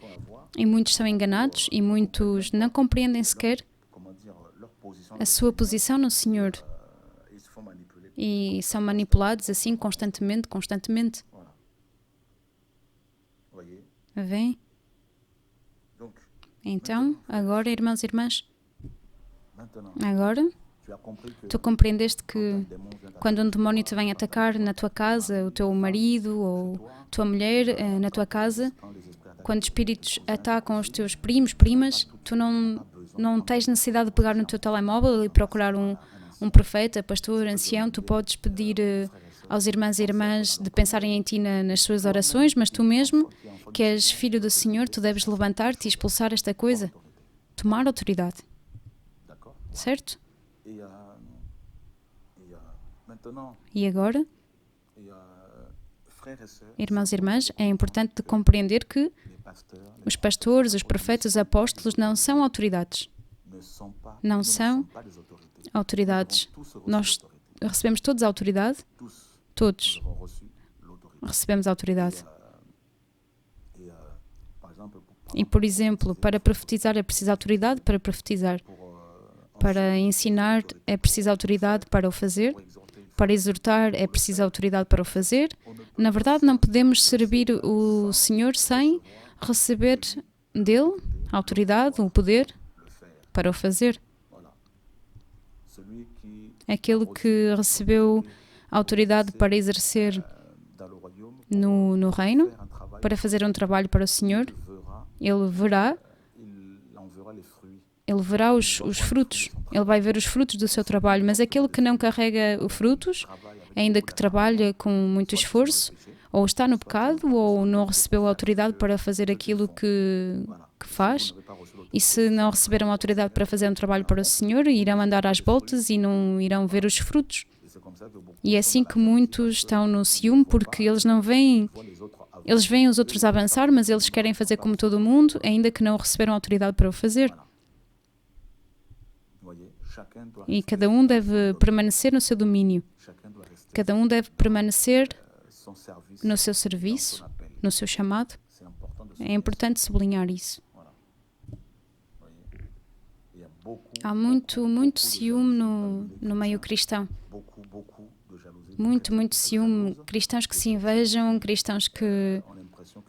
e muitos são enganados e muitos não compreendem sequer a sua posição no Senhor e são manipulados assim constantemente. Vem? Então, agora, irmãos e irmãs, agora tu compreendeste que quando um demónio te vem atacar na tua casa, o teu marido ou tua mulher na tua casa, quando espíritos atacam os teus primos, primas, tu não tens necessidade de pegar no teu telemóvel e procurar um profeta, pastor, ancião. Tu podes pedir aos irmãos e irmãs de pensarem em ti nas suas orações, mas tu mesmo, que és filho do Senhor, tu deves levantar-te e expulsar esta coisa. Tomar autoridade. Certo? E agora, irmãos e irmãs, é importante compreender que os pastores, os profetas, os apóstolos não são autoridades. Não são autoridades. Nós recebemos todos a autoridade. Todos recebemos a autoridade. E, por exemplo, para profetizar é preciso autoridade para profetizar. Para ensinar é preciso autoridade para o fazer. Para exortar é preciso autoridade para o fazer. Na verdade, não podemos servir o Senhor sem receber dele a autoridade, o poder para o fazer. Aquele que recebeu a autoridade para exercer no reino, para fazer um trabalho para o Senhor, ele verá os frutos. Ele vai ver os frutos do seu trabalho. Mas aquele que não carrega os frutos, ainda que trabalha com muito esforço, ou está no pecado, ou não recebeu a autoridade para fazer aquilo que faz. E se não receberam a autoridade para fazer um trabalho para o Senhor, irão andar às voltas e não irão ver os frutos. E é assim que muitos estão no ciúme, porque eles não veem. Eles veem os outros avançar, mas eles querem fazer como todo mundo, ainda que não receberam autoridade para o fazer. E cada um deve permanecer no seu domínio. Cada um deve permanecer no seu serviço, no seu chamado. É importante sublinhar isso. Há muito ciúme no meio cristão. Muito ciúme. Cristãos que se invejam, cristãos que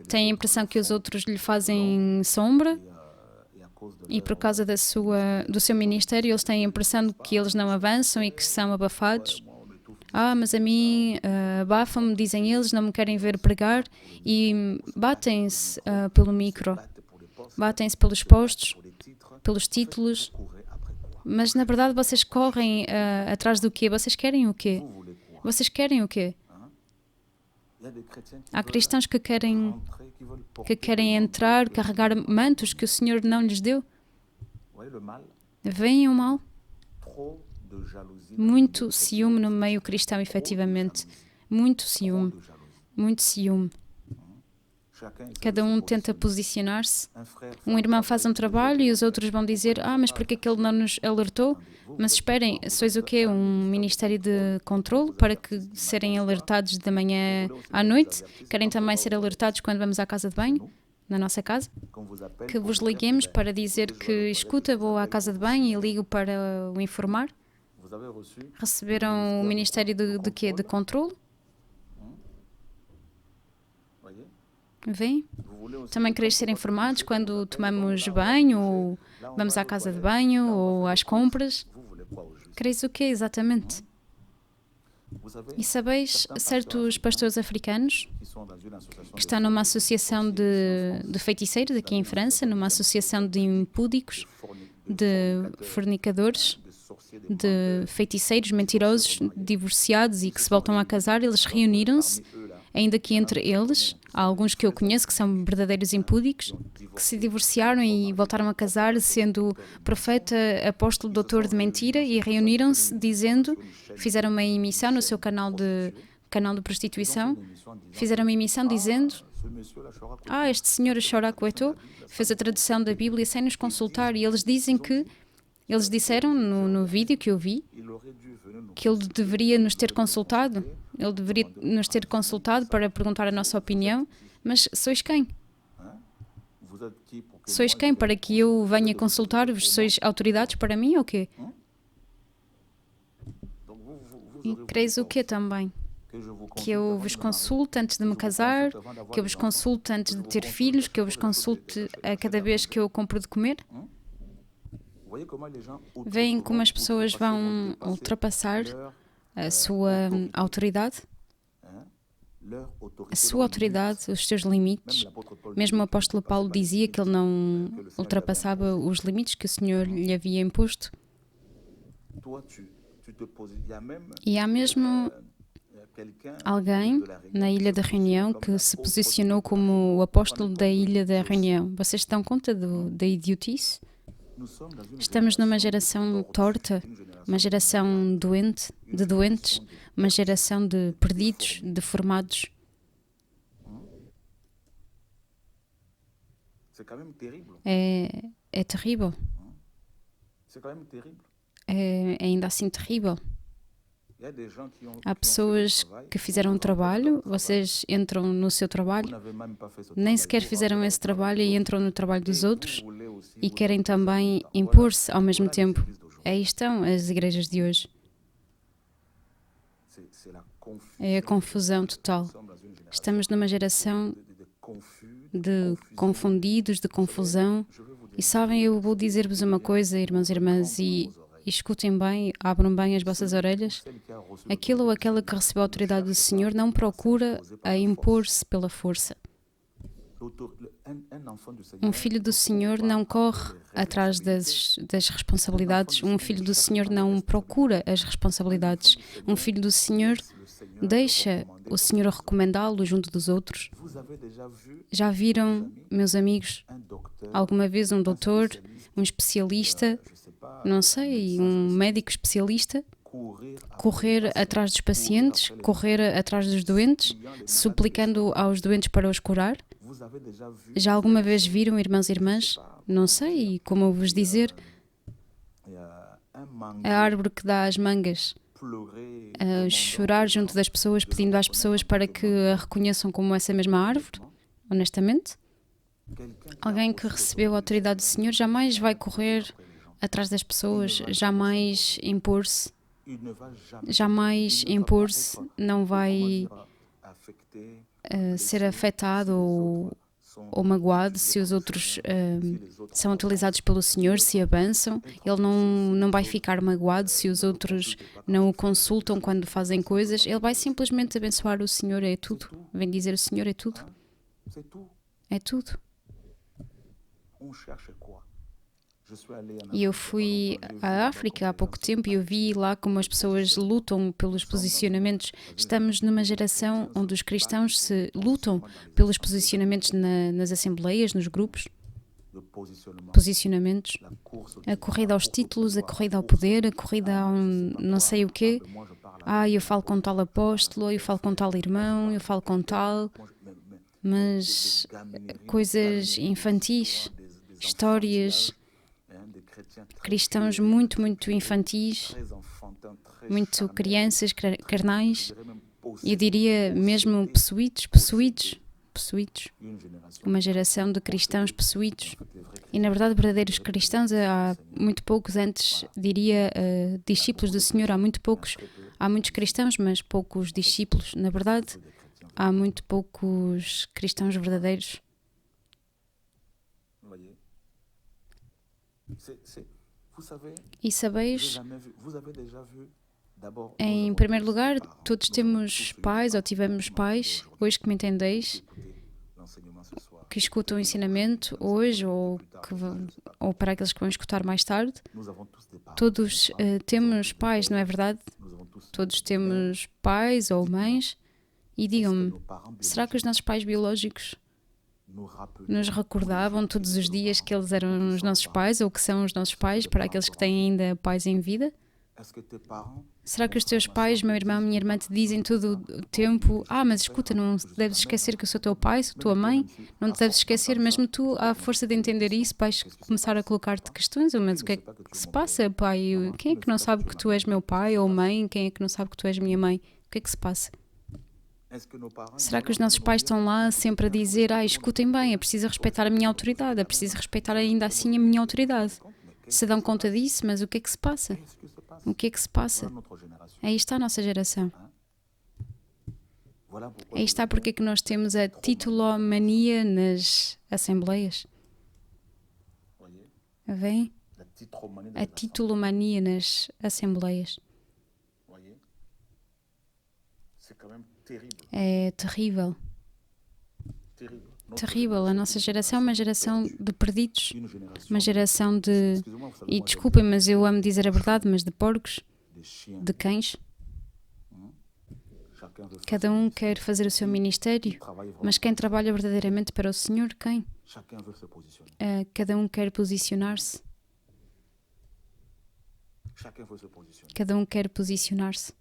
têm a impressão que os outros lhe fazem sombra. E por causa do seu ministério, eles têm a impressão de que eles não avançam e que são abafados. Mas a mim abafam-me, dizem eles, não me querem ver pregar e batem-se pelo micro, batem-se pelos postos, pelos títulos. Mas na verdade vocês correm atrás do quê? Vocês querem o quê? Vocês querem o quê? Há cristãos que querem entrar, carregar mantos que o Senhor não lhes deu. Veem o mal? Muito ciúme no meio cristão, efetivamente. Muito ciúme. Muito ciúme. Cada um tenta posicionar-se. Um irmão faz um trabalho e os outros vão dizer: mas por que ele não nos alertou? Mas esperem, sois o quê? Um ministério de controle para que serem alertados da manhã à noite? Querem também ser alertados quando vamos à casa de banho? Na nossa casa? Que vos liguemos para dizer que, escuta, vou à casa de banho e ligo para o informar? Receberam o ministério de quê? De controle? Vem? Também quereis ser informados quando tomamos banho, ou vamos à casa de banho, ou às compras? Quereis o quê, exatamente? E sabeis, certos pastores africanos que estão numa associação de feiticeiros aqui em França, numa associação de impúdicos, de fornicadores, de feiticeiros mentirosos, divorciados e que se voltam a casar, eles reuniram-se, ainda que entre eles, há alguns que eu conheço que são verdadeiros impúdicos, que se divorciaram e voltaram a casar sendo profeta, apóstolo, doutor de mentira, e reuniram-se dizendo, fizeram uma emissão no seu canal de prostituição, fizeram uma emissão dizendo: este senhor Chorak Weto fez a tradução da Bíblia sem nos consultar, e eles disseram no vídeo que eu vi que ele deveria nos ter consultado. Ele deveria nos ter consultado para perguntar a nossa opinião. Mas sois quem? Sois quem para que eu venha consultar-vos? Sois autoridades para mim ou quê? E creis o quê também? Que eu vos consulte antes de me casar? Que eu vos consulte antes de ter filhos? Que eu vos consulte a cada vez que eu compro de comer? Veem como as pessoas vão ultrapassar a sua autoridade? A sua autoridade, os seus limites. Mesmo o apóstolo Paulo dizia que ele não ultrapassava os limites que o Senhor lhe havia imposto. E há mesmo alguém na Ilha da Reunião que se posicionou como o apóstolo da Ilha da Reunião. Vocês dão conta da idiotice? Estamos numa geração torta, uma geração doente, de doentes, uma geração de perdidos, deformados. É terrível. É ainda assim terrível. Há pessoas que fizeram um trabalho, vocês entram no seu trabalho, nem sequer fizeram esse trabalho e entram no trabalho dos outros e querem também impor-se ao mesmo tempo. Aí estão as igrejas de hoje. É a confusão total. Estamos numa geração de confundidos, de confusão. E sabem, eu vou dizer-vos uma coisa, irmãos e irmãs, e escutem bem, abram bem as vossas orelhas. Aquele ou aquela que recebeu a autoridade do Senhor não procura a impor-se pela força. Um filho do Senhor não corre atrás das responsabilidades. Um filho do Senhor não procura as responsabilidades. Um filho do Senhor deixa o Senhor recomendá-lo junto dos outros. Já viram, meus amigos, alguma vez um doutor, um especialista, não sei, um médico especialista, correr atrás dos pacientes, correr atrás dos doentes, suplicando aos doentes para os curar? Já alguma vez viram, irmãos e irmãs? Não sei como vos dizer. A árvore que dá as mangas, a chorar junto das pessoas, pedindo às pessoas para que a reconheçam como essa mesma árvore, honestamente. Alguém que recebeu a autoridade do Senhor jamais vai correr atrás das pessoas, jamais impor-se, não vai ser afetado ou magoado se os outros são utilizados pelo Senhor, se avançam. Ele não vai ficar magoado se os outros não o consultam quando fazem coisas. Ele vai simplesmente abençoar o Senhor, é tudo. Vem dizer o Senhor, é tudo. É tudo. E eu fui à África há pouco tempo e eu vi lá como as pessoas lutam pelos posicionamentos. Estamos numa geração onde os cristãos se lutam pelos posicionamentos nas assembleias, nos grupos. Posicionamentos. A corrida aos títulos, a corrida ao poder, a corrida a não sei o quê. Eu falo com tal apóstolo, eu falo com tal irmão, eu falo com tal. Mas coisas infantis, histórias, cristãos muito, muito infantis, muito crianças, carnais, eu diria mesmo possuídos. Uma geração de cristãos possuídos. E na verdade, verdadeiros cristãos, há muito poucos, antes diria discípulos do Senhor, há muito poucos. Há muitos cristãos, mas poucos discípulos. Na verdade, há muito poucos cristãos verdadeiros. E sabeis, em primeiro lugar, todos temos pais ou tivemos pais, hoje que me entendeis, que escutam o ensinamento hoje ou para aqueles que vão escutar mais tarde. Todos temos pais, não é verdade? Todos temos pais ou mães. E digam-me, será que os nossos pais biológicos nos recordavam todos os dias que eles eram os nossos pais ou que são os nossos pais para aqueles que têm ainda pais em vida? Será que os teus pais, meu irmão, minha irmã, te dizem todo o tempo: mas escuta, não deves esquecer que eu sou teu pai, sou tua mãe, não te deves esquecer, mesmo tu, à força de entender isso, vais começar a colocar-te questões, mas o que é que se passa, pai? Quem é que não sabe que tu és meu pai ou mãe? Quem é que não sabe que tu és minha mãe? O que é que se passa? Será que os nossos pais estão lá sempre a dizer: escutem bem, é preciso respeitar a minha autoridade, é preciso respeitar ainda assim a minha autoridade? Se dão conta disso, mas o que é que se passa? O que é que se passa? Aí está a nossa geração. Aí está porque é que nós temos a titulomania nas assembleias. Vem? A titulomania nas assembleias. É terrível. Terrível. A nossa geração é uma geração de perdidos, uma geração de... E desculpem, mas eu amo dizer a verdade, mas de porcos, de cães. Cada um quer fazer o seu ministério, mas quem trabalha verdadeiramente para o Senhor, quem? Cada um quer posicionar-se. Cada um quer posicionar-se.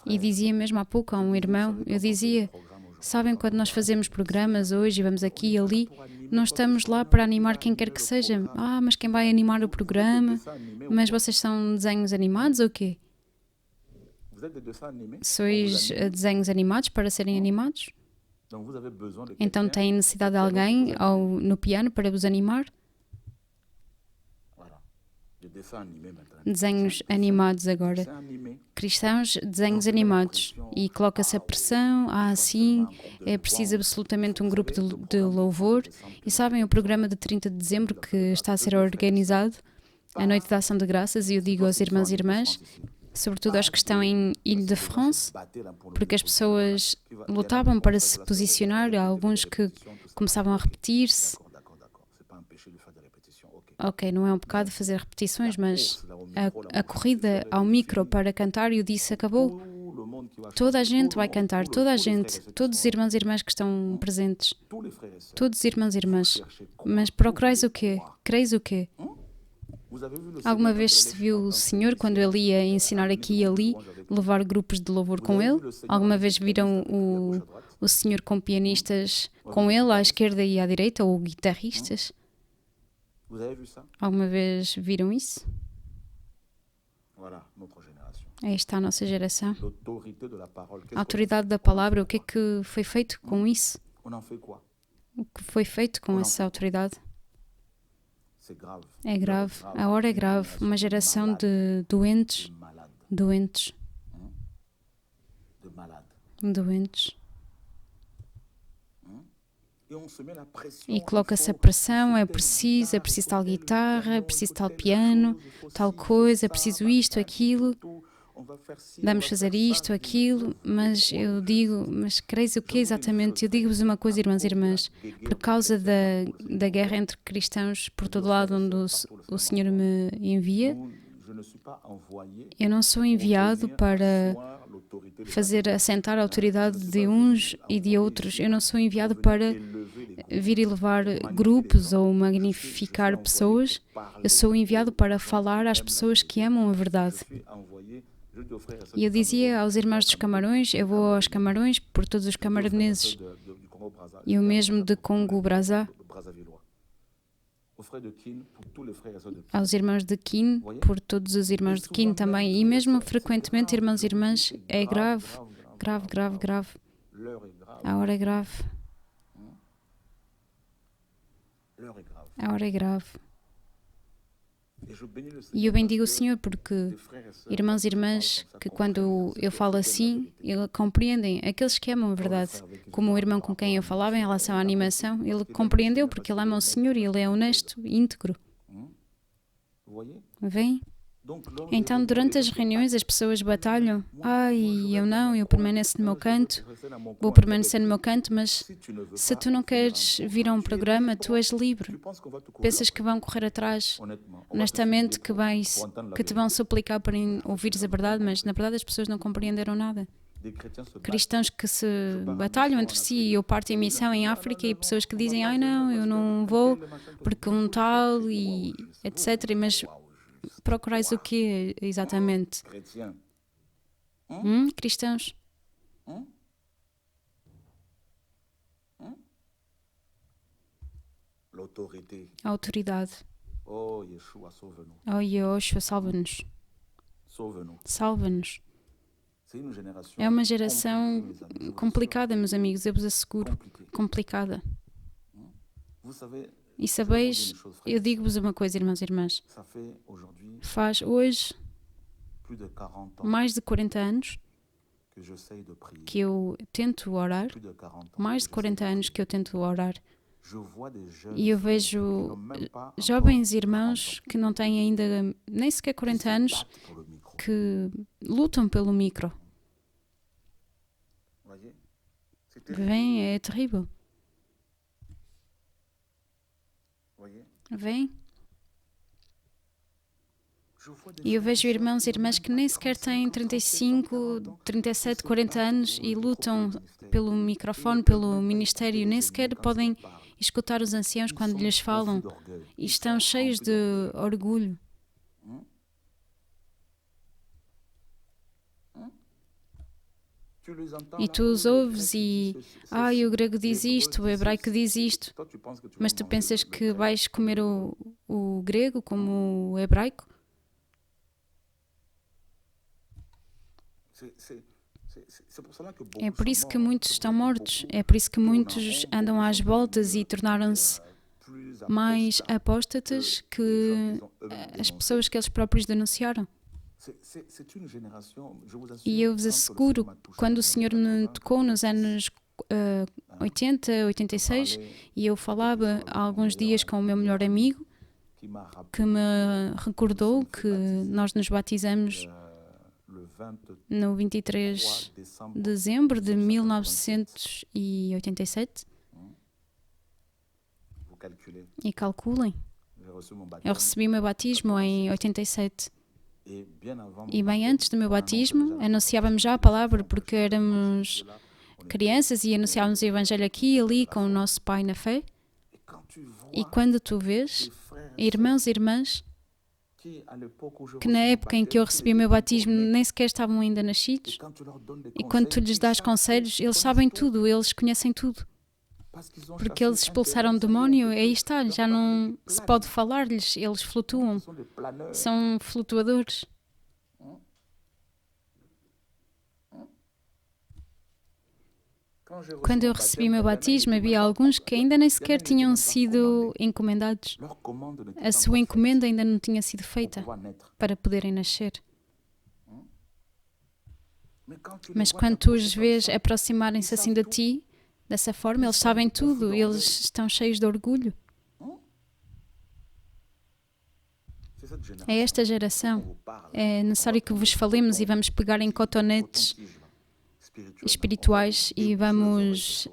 E dizia mesmo há pouco a um irmão, eu dizia, sabem, quando nós fazemos programas hoje, vamos aqui e ali, não estamos lá para animar quem quer que seja. Mas quem vai animar o programa? Mas vocês são desenhos animados ou o quê? Sois desenhos animados para serem animados? Então têm necessidade de alguém no piano para vos animar? Desenhos animados agora. Cristãos, desenhos animados. E coloca-se a pressão, sim, é preciso absolutamente um grupo de louvor. E sabem, o programa de 30 de dezembro que está a ser organizado, a Noite da Ação de Graças, e eu digo aos irmãos e irmãs, sobretudo aos que estão em Ile-de-France, porque as pessoas lutavam para se posicionar, há alguns que começavam a repetir-se. Ok, não é um pecado fazer repetições, mas a corrida ao micro para cantar, eu disse, acabou. Toda a gente vai cantar, toda a gente, todos os irmãos e irmãs que estão presentes, todos os irmãos e irmãs. Mas procurais o quê? Creis o quê? Alguma vez se viu o Senhor, quando Ele ia ensinar aqui e ali, levar grupos de louvor com Ele? Alguma vez viram o Senhor com pianistas com Ele, à esquerda e à direita, ou guitarristas? Alguma vez viram isso? Aí está a nossa geração. A autoridade da palavra, o que é que foi feito com isso? O que foi feito com essa autoridade? É grave. A hora é grave. Uma geração de doentes. E coloca-se a pressão, é preciso tal guitarra, é preciso tal piano, tal coisa, é preciso isto, aquilo. Vamos fazer isto, aquilo, mas eu digo, mas creis o quê exatamente? Eu digo-vos uma coisa, irmãs e irmãs, por causa da guerra entre cristãos por todo lado onde o Senhor me envia, eu não sou enviado para fazer assentar a autoridade de uns e de outros. Eu não sou enviado para vir e levar grupos ou magnificar pessoas. Eu sou enviado para falar às pessoas que amam a verdade. E eu dizia aos irmãos dos Camarões, eu vou aos Camarões por todos os camaroneses, e o mesmo de Congo-Brazzaville, aos irmãos de Kin, por todos os irmãos de Kin também, e mesmo frequentemente, irmãos e irmãs, é grave. A hora é grave. A hora é grave. E eu bendigo o Senhor porque irmãos e irmãs que quando eu falo assim, compreendem, aqueles que amam a verdade, como o irmão com quem eu falava em relação à animação, ele compreendeu porque ele ama o Senhor e ele é honesto e íntegro. Vem? Então, durante as reuniões, as pessoas batalham. Eu permaneço no meu canto, vou permanecer no meu canto, mas se tu não queres vir a um programa, tu és livre. Pensas que vão correr atrás, honestamente, que te vão suplicar para ouvires a verdade, mas na verdade as pessoas não compreenderam nada. Cristãos que se batalham entre si, eu parto em missão em África e pessoas que dizem, eu não vou porque um tal e etc. Mas procurais o quê, exatamente? Cristãos? A autoridade. Oh, Yeshua, salva-nos. Salva-nos. É uma geração complicada, meus amigos, eu vos asseguro. Complicada. E sabeis, eu digo-vos uma coisa, irmãos e irmãs. Faz hoje mais de 40 anos que eu tento orar. Mais de 40 anos que eu tento orar. E eu vejo jovens irmãos que não têm ainda nem sequer 40 anos que lutam pelo micro. Vem, é terrível. Vem. E eu vejo irmãos e irmãs que nem sequer têm 35, 37, 40 anos e lutam pelo microfone, pelo ministério, nem sequer podem escutar os anciãos quando lhes falam e estão cheios de orgulho. E tu os ouves e o grego diz isto, o hebraico diz isto, mas tu pensas que vais comer o grego como o hebraico? É por isso que muitos estão mortos, é por isso que muitos andam às voltas e tornaram-se mais apóstatas que as pessoas que eles próprios denunciaram. E eu vos asseguro, quando o Senhor me tocou nos anos 80, 86, e eu falava há alguns dias com o meu melhor amigo, que me recordou que nós nos batizamos no 23 de dezembro de 1987. E calculem, eu recebi o meu batismo em 87. E bem antes do meu batismo, anunciávamos já a palavra, porque éramos crianças e anunciávamos o Evangelho aqui e ali com o nosso pai na fé. E quando tu vês irmãos e irmãs que na época em que eu recebi o meu batismo nem sequer estavam ainda nascidos, e quando tu lhes dás conselhos, eles sabem tudo, eles conhecem tudo. Porque eles expulsaram o demónio, aí está, já não se pode falar-lhes, eles flutuam, são flutuadores. Quando eu recebi o meu batismo, havia alguns que ainda nem sequer tinham sido encomendados. A sua encomenda ainda não tinha sido feita para poderem nascer. Mas quando tu os vês aproximarem-se assim de ti, dessa forma, eles sabem tudo, eles estão cheios de orgulho. É esta geração. É necessário que vos falemos e vamos pegar em cotonetes espirituais e vamos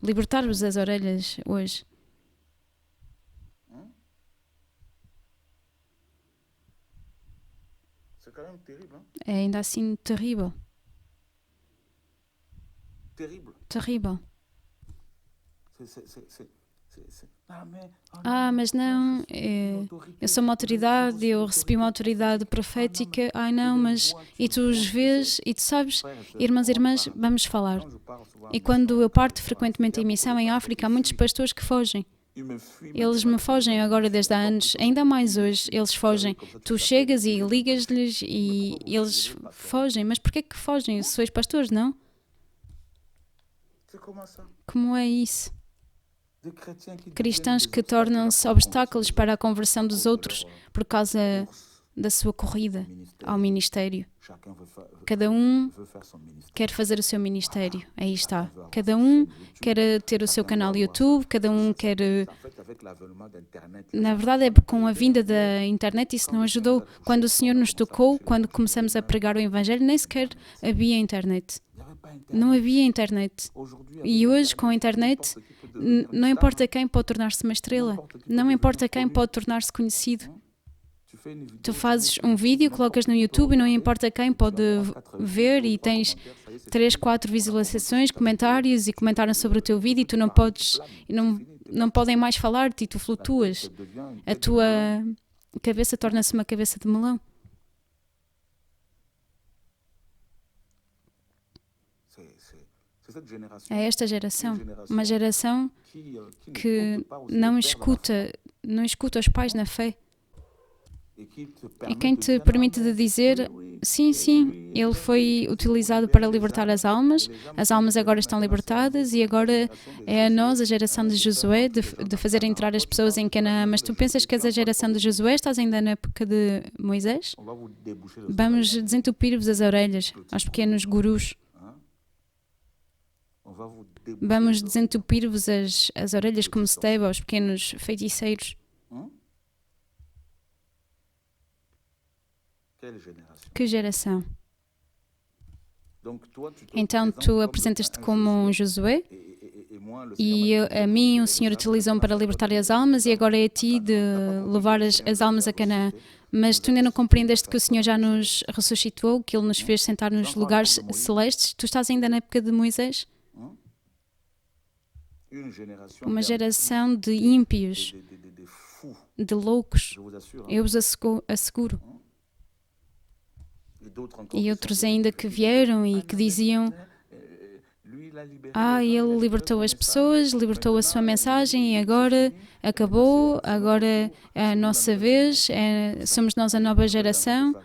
libertar-vos as orelhas hoje. É ainda assim terrível. Terrível. Mas não, eu sou uma autoridade, eu recebi uma autoridade profética. Não, mas... E tu os vês e tu sabes, irmãos e irmãs, vamos falar. E quando eu parto frequentemente em missão em África, há muitos pastores que fogem. Eles me fogem agora desde há anos, ainda mais hoje, eles fogem. Tu chegas e ligas-lhes e eles fogem. Mas porquê que fogem? Sois pastores, não? Como é isso? Cristãos que tornam-se obstáculos para a conversão dos outros por causa da sua corrida ao ministério. Cada um quer fazer o seu ministério. Aí está. Cada um quer ter o seu canal YouTube, cada um quer... Na verdade, com a vinda da internet, isso não ajudou. Quando o Senhor nos tocou, quando começamos a pregar o Evangelho, nem sequer havia internet. Não havia internet. E hoje, com a internet, não importa quem pode tornar-se uma estrela. Não importa quem pode tornar-se conhecido. Tu fazes um vídeo, colocas no YouTube e não importa quem pode ver e tens 3, 4 visualizações, comentários e comentaram sobre o teu vídeo e tu não podes, não podem mais falar-te e tu flutuas. A tua cabeça torna-se uma cabeça de melão. É esta geração, uma geração que não escuta os pais na fé. E quem te permite de dizer, sim, ele foi utilizado para libertar as almas agora estão libertadas e agora é a nós, a geração de Josué, de fazer entrar as pessoas em Canaã. Mas tu pensas que és a geração de Josué, estás ainda na época de Moisés? Vamos desentupir-vos as orelhas aos pequenos gurus. Vamos desentupir-vos as orelhas como se deve aos pequenos feiticeiros. Que geração? Então tu apresentas-te como um Josué e a mim o Senhor utilizou-me para libertar as almas e agora é a ti de levar as almas a Canaã. Mas tu ainda não compreendeste que o Senhor já nos ressuscitou, que Ele nos fez sentar nos lugares celestes? Tu estás ainda na época de Moisés? Uma geração de ímpios, de loucos, eu os asseguro. E outros ainda que vieram e que diziam: ele libertou as pessoas, libertou a sua mensagem e agora acabou, agora é a nossa vez, somos nós a nova geração.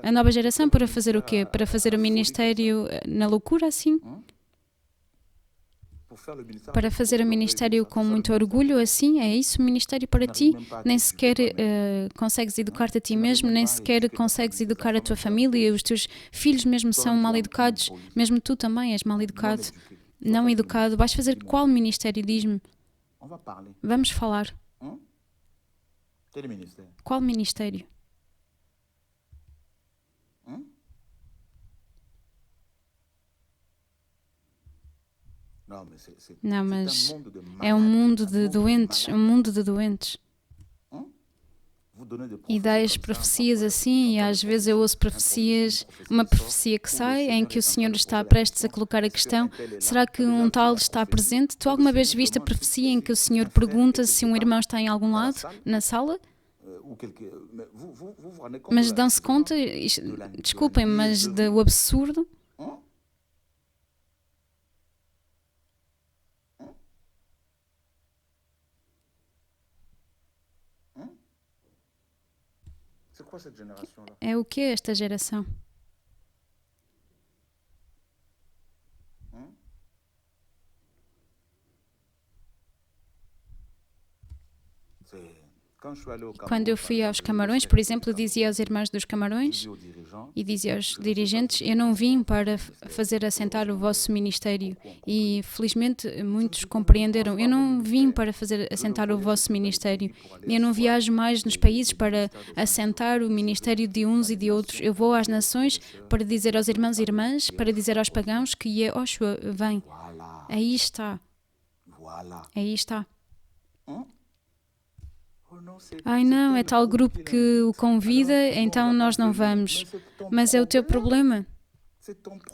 A nova geração para fazer o quê? Para fazer o ministério na loucura assim? Para fazer o ministério com muito orgulho assim? É isso o ministério para ti? Nem sequer consegues educar-te a ti mesmo, nem sequer consegues educar a tua família, os teus filhos mesmo são mal educados, mesmo tu também és mal educado. Não educado. Vais fazer qual ministério? Diz-me. Vamos falar. Qual ministério? Não, mas é um mundo de doentes, um mundo de doentes. E dás profecias assim, e às vezes eu ouço profecias, uma profecia que sai, em que o Senhor está prestes a colocar a questão: será que um tal está presente? Tu alguma vez viste a profecia em que o Senhor pergunta se um irmão está em algum lado, na sala? Mas dão-se conta, desculpem, mas do absurdo? É o que é esta geração? Quando eu fui aos Camarões, por exemplo, dizia aos irmãos dos Camarões e dizia aos dirigentes: eu não vim para fazer assentar o vosso ministério. E felizmente muitos compreenderam: eu não vim para fazer assentar o vosso ministério. Eu não viajo mais nos países para assentar o ministério de uns e de outros. Eu vou às nações para dizer aos irmãos e irmãs, para dizer aos pagãos que Yeshua vem. Aí está. Aí está. Ai não, é tal grupo que o convida, então nós não vamos. Mas é o teu problema.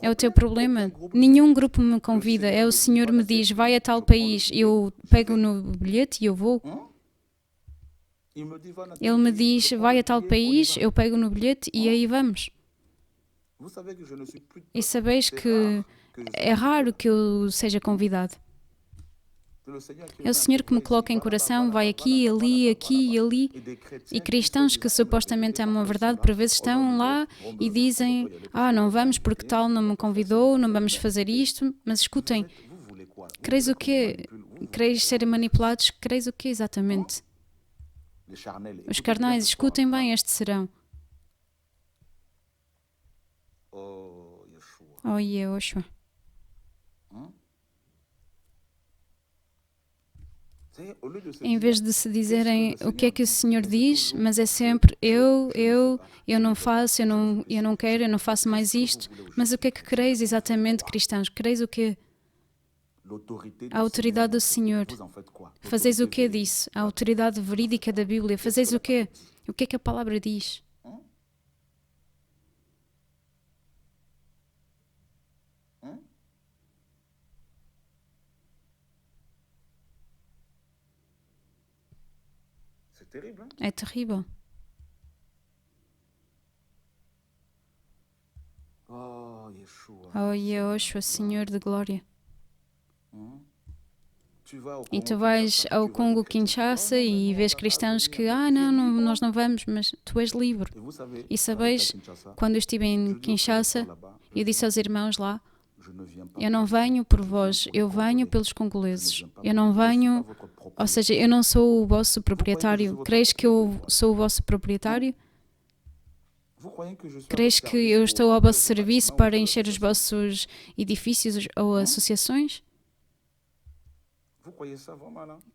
É o teu problema. Nenhum grupo me convida. É o Senhor me diz: vai a tal país. Eu pego no bilhete e eu vou. Ele me diz: vai a tal país, eu pego no bilhete e aí vamos. E sabeis que é raro que eu seja convidado. É o Senhor que me coloca em coração, vai aqui e ali. E cristãos que supostamente amam a verdade, por vezes estão lá e dizem: não vamos porque tal não me convidou, não vamos fazer isto. Mas escutem, quereis o quê? Quereis ser manipulados? Quereis o quê exatamente? Os carnais, escutem bem este serão. Oh, Yeshua. Em vez de se dizerem o que é que o Senhor diz, mas é sempre eu não faço, eu não quero, eu não faço mais isto. Mas o que é que quereis exatamente, cristãos? Quereis o quê? A autoridade do Senhor. Fazeis o quê disso? A autoridade verídica da Bíblia. Fazeis o quê? O que é que a palavra diz? É terrível. Oh, Yeshua, Senhor de glória. E tu vais ao Congo Kinshasa e vês cristãos que, nós não vamos, mas tu és livre. E sabeis, quando eu estive em Kinshasa, eu disse aos irmãos lá: eu não venho por vós, eu venho pelos congoleses. Eu não venho, ou seja, eu não sou o vosso proprietário. Creis que eu sou o vosso proprietário? Creis que eu estou ao vosso serviço para encher os vossos edifícios ou associações?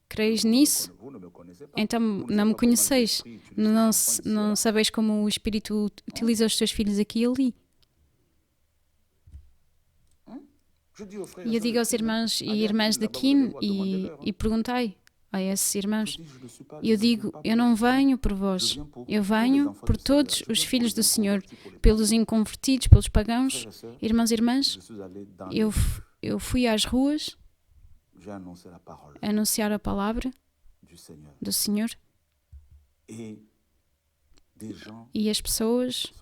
Creis nisso? Então não me conheceis. Não sabeis como o Espírito utiliza os teus filhos aqui e ali. E eu digo aos irmãos e irmãs daqui e perguntei a esses irmãos. Eu digo, eu não venho por vós, eu venho por todos os filhos do Senhor, pelos inconvertidos, pelos pagãos. Irmãos e irmãs, eu fui às ruas anunciar a palavra do Senhor e as pessoas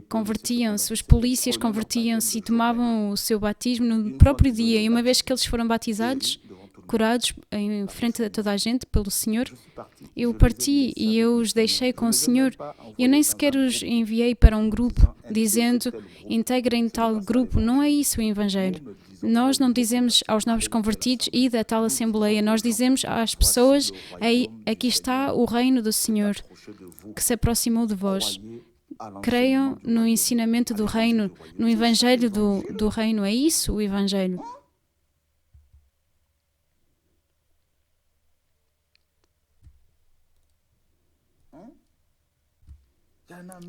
convertiam-se, os polícias convertiam-se e tomavam o seu batismo no próprio dia. E uma vez que eles foram batizados, curados em frente a toda a gente pelo Senhor, eu parti e eu os deixei com o Senhor. Eu nem sequer os enviei para um grupo dizendo integrem tal grupo. Não é isso o Evangelho. Nós não dizemos aos novos convertidos ir da tal assembleia. Nós dizemos às pessoas aqui está o reino do Senhor que se aproximou de vós. Creiam no ensinamento do reino, no Evangelho do reino. É isso o Evangelho.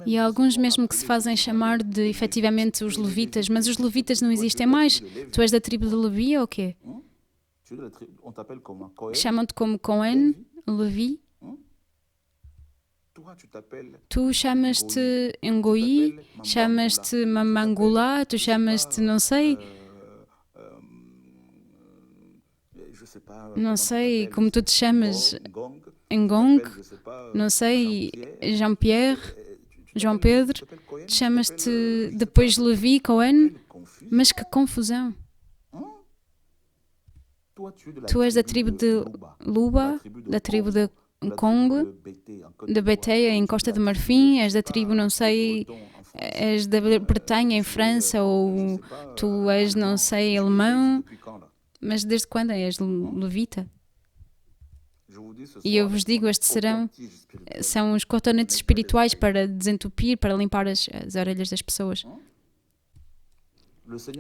E há alguns mesmo que se fazem chamar de, efetivamente, os levitas, mas os levitas não existem mais. Tu és da tribo de Levi ou quê? Chamam-te como Cohen, Levi? Tu chamas-te Ngoi, chamas-te Mamangulá, tu chamas-te não sei como tu te chamas, Ngong, não sei, Jean-Pierre, João Pedro, chamas-te depois Levi, Cohen, mas que confusão. Tu és da tribo de Luba, da tribo de Congo, da Beteia em Costa de Marfim, és da tribo não sei, és da Bretanha em França ou tu és não sei alemão, mas desde quando és levita? E eu vos digo, estes são os cotonetes espirituais para desentupir, para limpar as orelhas das pessoas.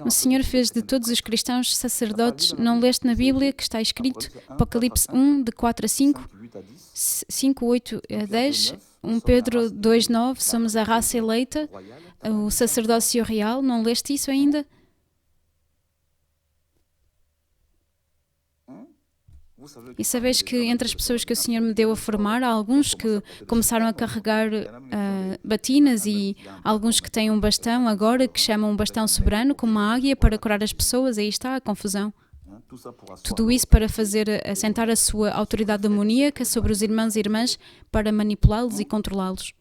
O Senhor fez de todos os cristãos sacerdotes. Não leste na Bíblia que está escrito, Apocalipse 1, de 4 a 5, 5, 8 a 10, 1 Pedro 2, 9, somos a raça eleita, o sacerdócio real. Não leste isso ainda? E sabes que entre as pessoas que o Senhor me deu a formar, há alguns que começaram a carregar batinas e alguns que têm um bastão agora, que chamam um bastão soberano, como uma águia, para curar as pessoas. Aí está a confusão. Tudo isso para fazer assentar a sua autoridade demoníaca sobre os irmãos e irmãs para manipulá-los e controlá-los.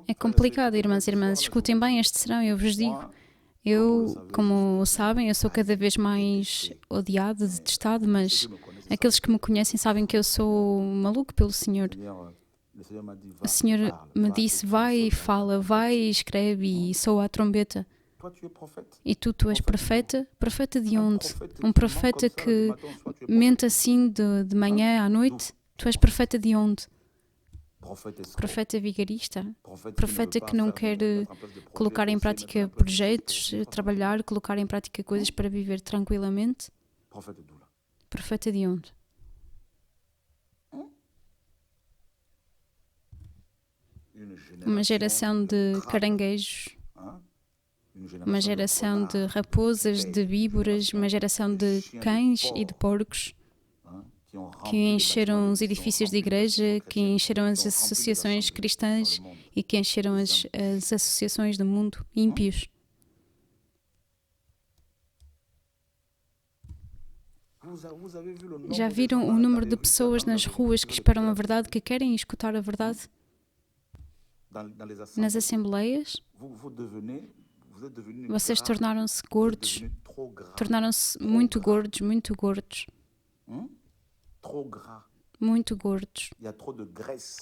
É complicado, irmãs e irmãs. Escutem bem este serão, eu vos digo. Eu, como sabem, eu sou cada vez mais odiado, detestado, mas aqueles que me conhecem sabem que eu sou maluco pelo Senhor. O Senhor me disse, vai, fala, vai, escreve e soa a trombeta. E tu és profeta? Profeta de onde? Um profeta que mente assim de manhã à noite? Tu és profeta de onde? Profeta vigarista? Profeta que não quer colocar em prática projetos, trabalhar, colocar em prática coisas para viver tranquilamente? Profeta de onde? Uma geração de caranguejos, uma geração de raposas, de víboras, uma geração de cães e de porcos que encheram os edifícios de igreja, que encheram as associações cristãs e que encheram as associações do mundo, ímpios. Já viram o número de pessoas nas ruas que esperam a verdade, que querem escutar a verdade? Nas assembleias? Vocês tornaram-se gordos, tornaram-se muito gordos, muito gordos. Muito gordos.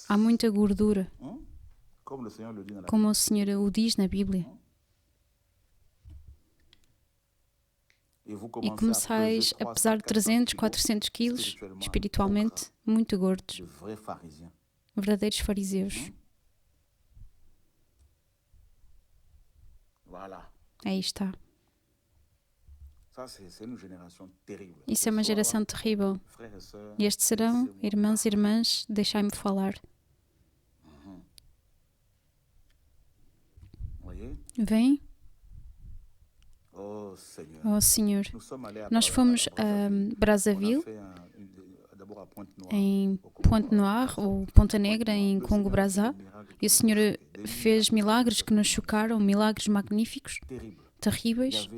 Há muita gordura, como o Senhor o diz na Bíblia. E começais a pesar 300, 400 quilos, espiritualmente, muito gordos. Verdadeiros fariseus. Aí está. Isso é uma geração terrível. E estes serão, irmãos e irmãs, deixai-me falar. Vem? Oh Senhor, nós fomos a Brazzaville, em Pointe-Noire, ou Ponta Negra, em Congo-Brazzaville, e o Senhor fez milagres que nos chocaram, milagres magníficos, terríveis,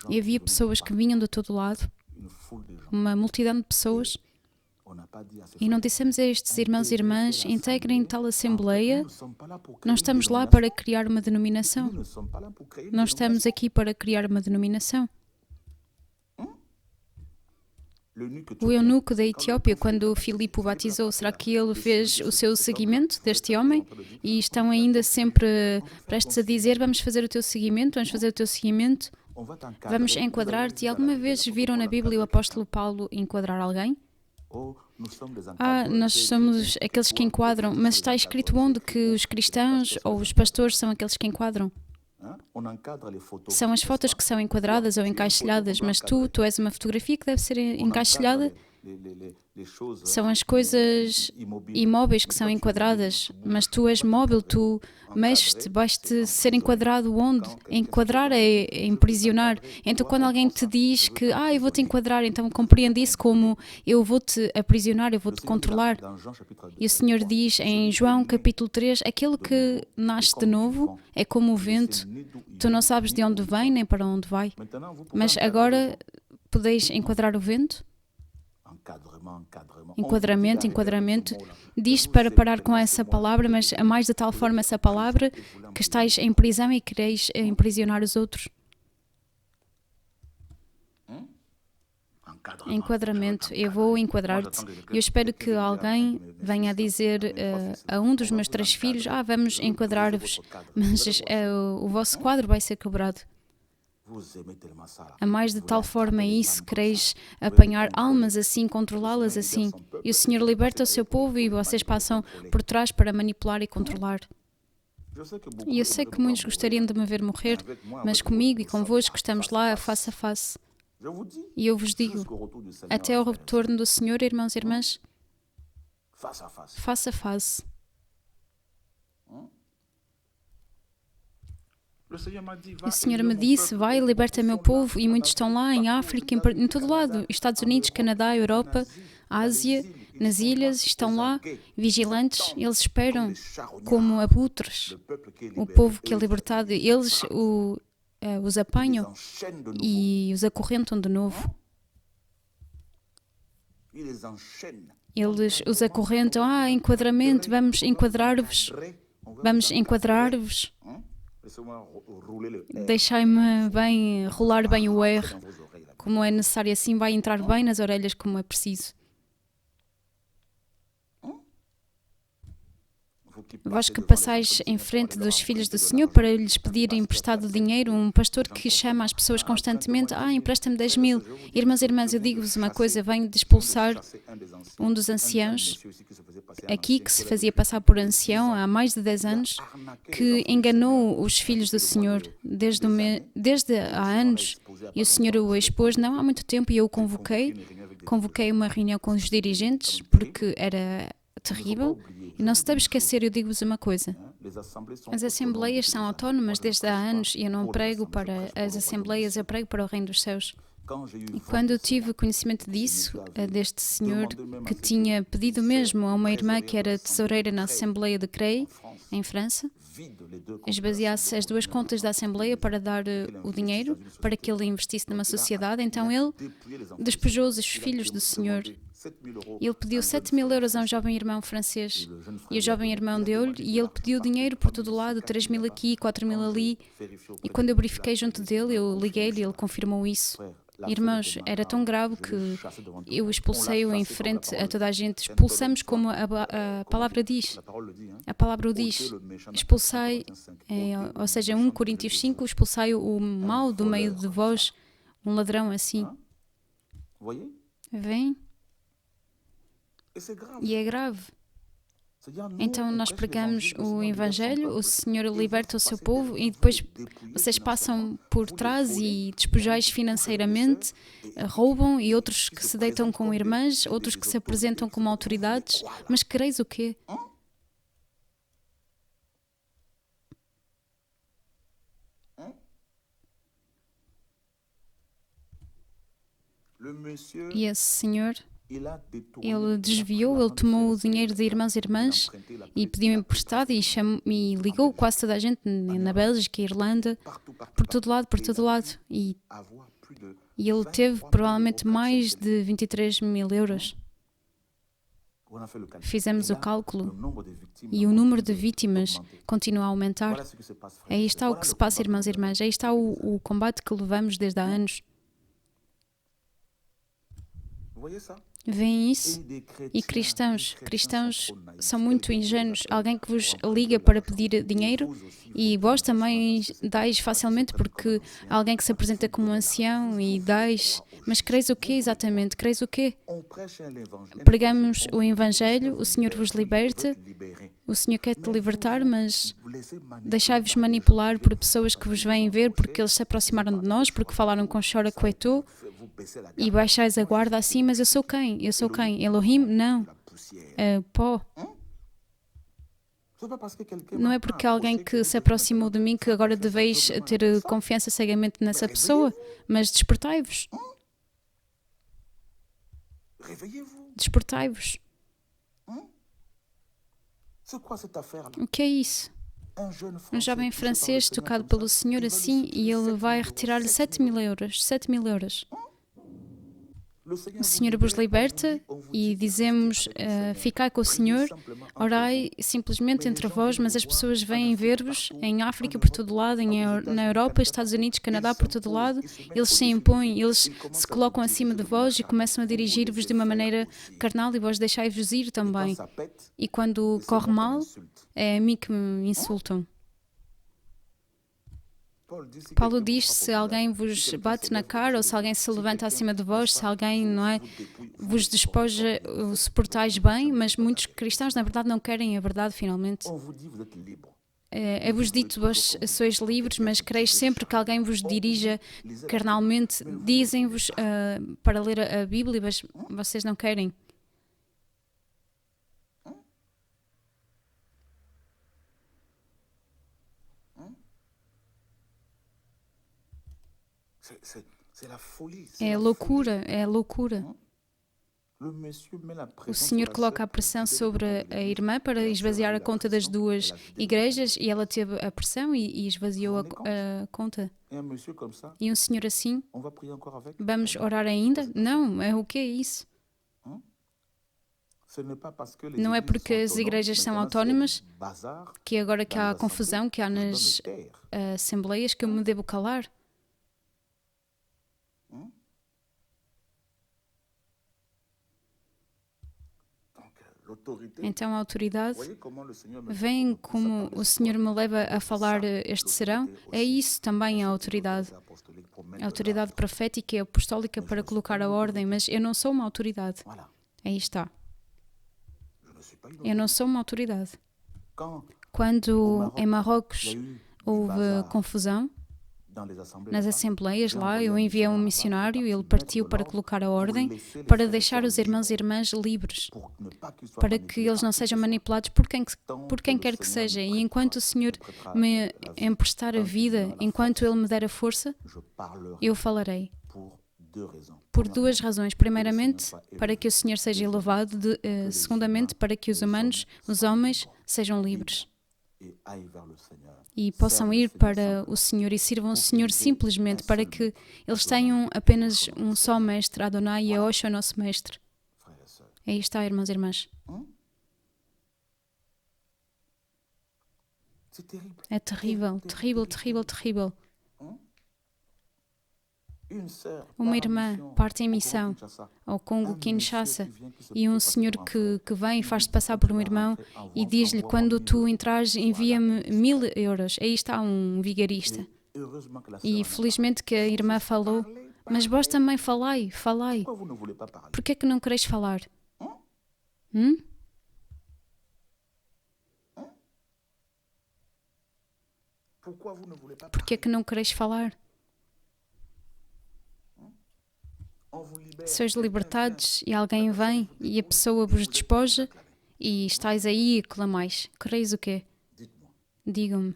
e havia pessoas que vinham de todo lado, uma multidão de pessoas, e não dissemos a estes irmãos e irmãs, integrem tal assembleia, não estamos lá para criar uma denominação, não estamos aqui para criar uma denominação. O eunuco da Etiópia, quando Filipe o batizou, será que ele fez o seu seguimento deste homem? E estão ainda sempre prestes a dizer, vamos fazer o teu seguimento, vamos fazer o teu seguimento, vamos enquadrar-te. E alguma vez viram na Bíblia o apóstolo Paulo enquadrar alguém? Nós somos aqueles que enquadram, mas está escrito onde que os cristãos ou os pastores são aqueles que enquadram? São as fotos que são enquadradas ou encaixilhadas, mas tu és uma fotografia que deve ser encaixilhada. São as coisas imóveis que são enquadradas, mas tu és móvel, tu mexes-te, vais-te ser enquadrado onde? Enquadrar é imprisionar. Então, quando alguém te diz que, eu vou-te enquadrar, então compreende isso como eu vou-te aprisionar, eu vou-te controlar. E o Senhor diz em João capítulo 3, aquele que nasce de novo é como o vento, tu não sabes de onde vem nem para onde vai. Mas agora podeis enquadrar o vento? Enquadramento. Diz para parar com essa palavra, mas amais de tal forma essa palavra que estáis em prisão e quereis aprisionar os outros. Enquadramento. Eu vou enquadrar-te. Eu espero que alguém venha dizer a um dos meus 3 filhos, vamos enquadrar-vos, mas o vosso quadro vai ser quebrado. Amais de tal forma isso, quereis apanhar almas assim, controlá-las assim. E o Senhor liberta o seu povo e vocês passam por trás para manipular e controlar. E eu sei que muitos gostariam de me ver morrer, mas comigo e convosco estamos lá face a face. E eu vos digo, até ao retorno do Senhor, irmãos e irmãs, face a face. O Senhor me disse, vai, liberta meu povo, e muitos estão lá, em África, em todo lado, Estados Unidos, Canadá, Europa, Ásia, nas ilhas, estão lá, vigilantes, eles esperam como abutres, o povo que é libertado, eles os apanham e os acorrentam de novo. Eles os acorrentam, enquadramento, vamos enquadrar-vos. Deixai-me bem, rolar bem o R, como é necessário, assim vai entrar bem nas orelhas como é preciso. Vós que passais em frente dos filhos do Senhor para lhes pedir emprestado dinheiro, um pastor que chama as pessoas constantemente, empresta-me 10.000. Irmãos e irmãs, eu digo-vos uma coisa, venho de expulsar um dos anciãos aqui, que se fazia passar por ancião há mais de 10 anos, que enganou os filhos do Senhor desde há anos, e o Senhor o expôs, não há muito tempo, e eu o convoquei uma reunião com os dirigentes, porque era terrível. E não se deve esquecer, eu digo-vos uma coisa, as assembleias são autónomas desde há anos, e eu não prego para as assembleias, eu prego para o reino dos céus. E quando eu tive conhecimento disso, deste senhor que tinha pedido mesmo a uma irmã que era tesoureira na Assembleia de Creil, em França, esvaziasse as 2 contas da Assembleia para dar o dinheiro para que ele investisse numa sociedade, então ele despejou os filhos do senhor. Ele pediu 7.000 euros a um jovem irmão francês, e o jovem irmão deu-lhe, e ele pediu dinheiro por todo lado, 3.000 aqui, 4.000 ali, e quando eu verifiquei junto dele, eu liguei-lhe e ele confirmou isso. Irmãos, era tão grave que eu expulsei-o em frente a toda a gente. Expulsamos como a palavra diz. A palavra o diz. Expulsai, ou seja, 1 Coríntios 5, expulsai o mal do meio de vós, um ladrão assim. Vem? E é grave. Então nós pregamos o Evangelho, o Senhor liberta o seu povo e depois vocês passam por trás e despojais financeiramente, roubam e outros que se deitam com irmãs, outros que se apresentam como autoridades. Mas quereis o quê? E esse senhor, ele desviou, ele tomou o dinheiro de irmãos e irmãs e pediu emprestado e ligou quase toda a gente na Bélgica, Irlanda, por todo lado, por todo lado. E ele teve provavelmente mais de 23 mil euros. Fizemos o cálculo e o número de vítimas continua a aumentar. Aí está o que se passa, irmãos e irmãs. Aí está o combate que levamos desde há anos. Veem isso? E cristãos são muito ingênuos. Alguém que vos liga para pedir dinheiro e vós também dais facilmente porque há alguém que se apresenta como um ancião e dais. Mas creis o quê exatamente? Creis o quê? Pregamos o Evangelho, o Senhor vos liberta, o Senhor quer te libertar, mas deixai-vos manipular por pessoas que vos vêm ver porque eles se aproximaram de nós, porque falaram com Chora Coetô e baixais a guarda assim, mas eu sou quem? Eu sou quem? Elohim? Não. Pó. Não é porque alguém que se aproximou de mim que agora deveis ter confiança cegamente nessa pessoa, mas despertai-vos. Despertai-vos. O que é isso? Um jovem francês tocado pelo Senhor assim e ele vai retirar-lhe 7 mil euros. 7 mil euros. O Senhor vos liberta e dizemos, ficai com o Senhor, orai simplesmente entre vós, mas as pessoas vêm ver-vos em África por todo lado, na Europa, Estados Unidos, Canadá por todo lado, eles se impõem, eles se colocam acima de vós e começam a dirigir-vos de uma maneira carnal e vós deixai-vos ir também. E quando corre mal, é a mim que me insultam. Paulo diz, se alguém vos bate na cara ou se alguém se levanta acima de vós, se alguém, não é, vos despoja, o suportais bem, mas muitos cristãos, na verdade, não querem a verdade, finalmente. É-vos dito, vós sois livres, mas quereis sempre que alguém vos dirija carnalmente. Dizem-vos para ler a Bíblia, mas vocês não querem. É loucura, é loucura. O Senhor coloca a pressão sobre a irmã para esvaziar a conta das duas igrejas e ela teve a pressão e esvaziou a conta. E um senhor assim, vamos orar ainda? Não, o que é isso? Não é porque as igrejas são autónomas que agora que há confusão, que há nas assembleias, que eu me devo calar. Então a autoridade, veem como o Senhor me leva a falar este serão? É isso também a autoridade. A autoridade profética e apostólica para colocar a ordem, mas eu não sou uma autoridade. Aí está. Eu não sou uma autoridade. Quando em Marrocos houve confusão, nas assembleias lá, eu enviei um missionário, ele partiu para colocar a ordem, para deixar os irmãos e irmãs livres, para que eles não sejam manipulados por quem quer que seja. E enquanto o Senhor me emprestar a vida, enquanto Ele me der a força, eu falarei. Por duas razões. Primeiramente, para que o Senhor seja elevado. Segundamente, para que os homens, sejam livres. E possam ir para o Senhor e sirvam o Senhor simplesmente para que eles tenham apenas um só mestre, Adonai e Yahoshua, o nosso mestre. Aí está, irmãos e irmãs. É terrível, terrível, terrível, terrível. Uma irmã parte em missão ao Congo, Kinshasa, e um senhor que vem e faz-se passar por um irmão e diz-lhe, quando tu entrares, envia-me 1.000 euros. Aí está um vigarista. E felizmente que a irmã falou, mas vós também falai. Por que é que não quereis falar? Por que é que não quereis falar? Sois libertados e alguém vem e a pessoa vos despoja e estáis aí e clamais. Quereis o quê? Digam-me.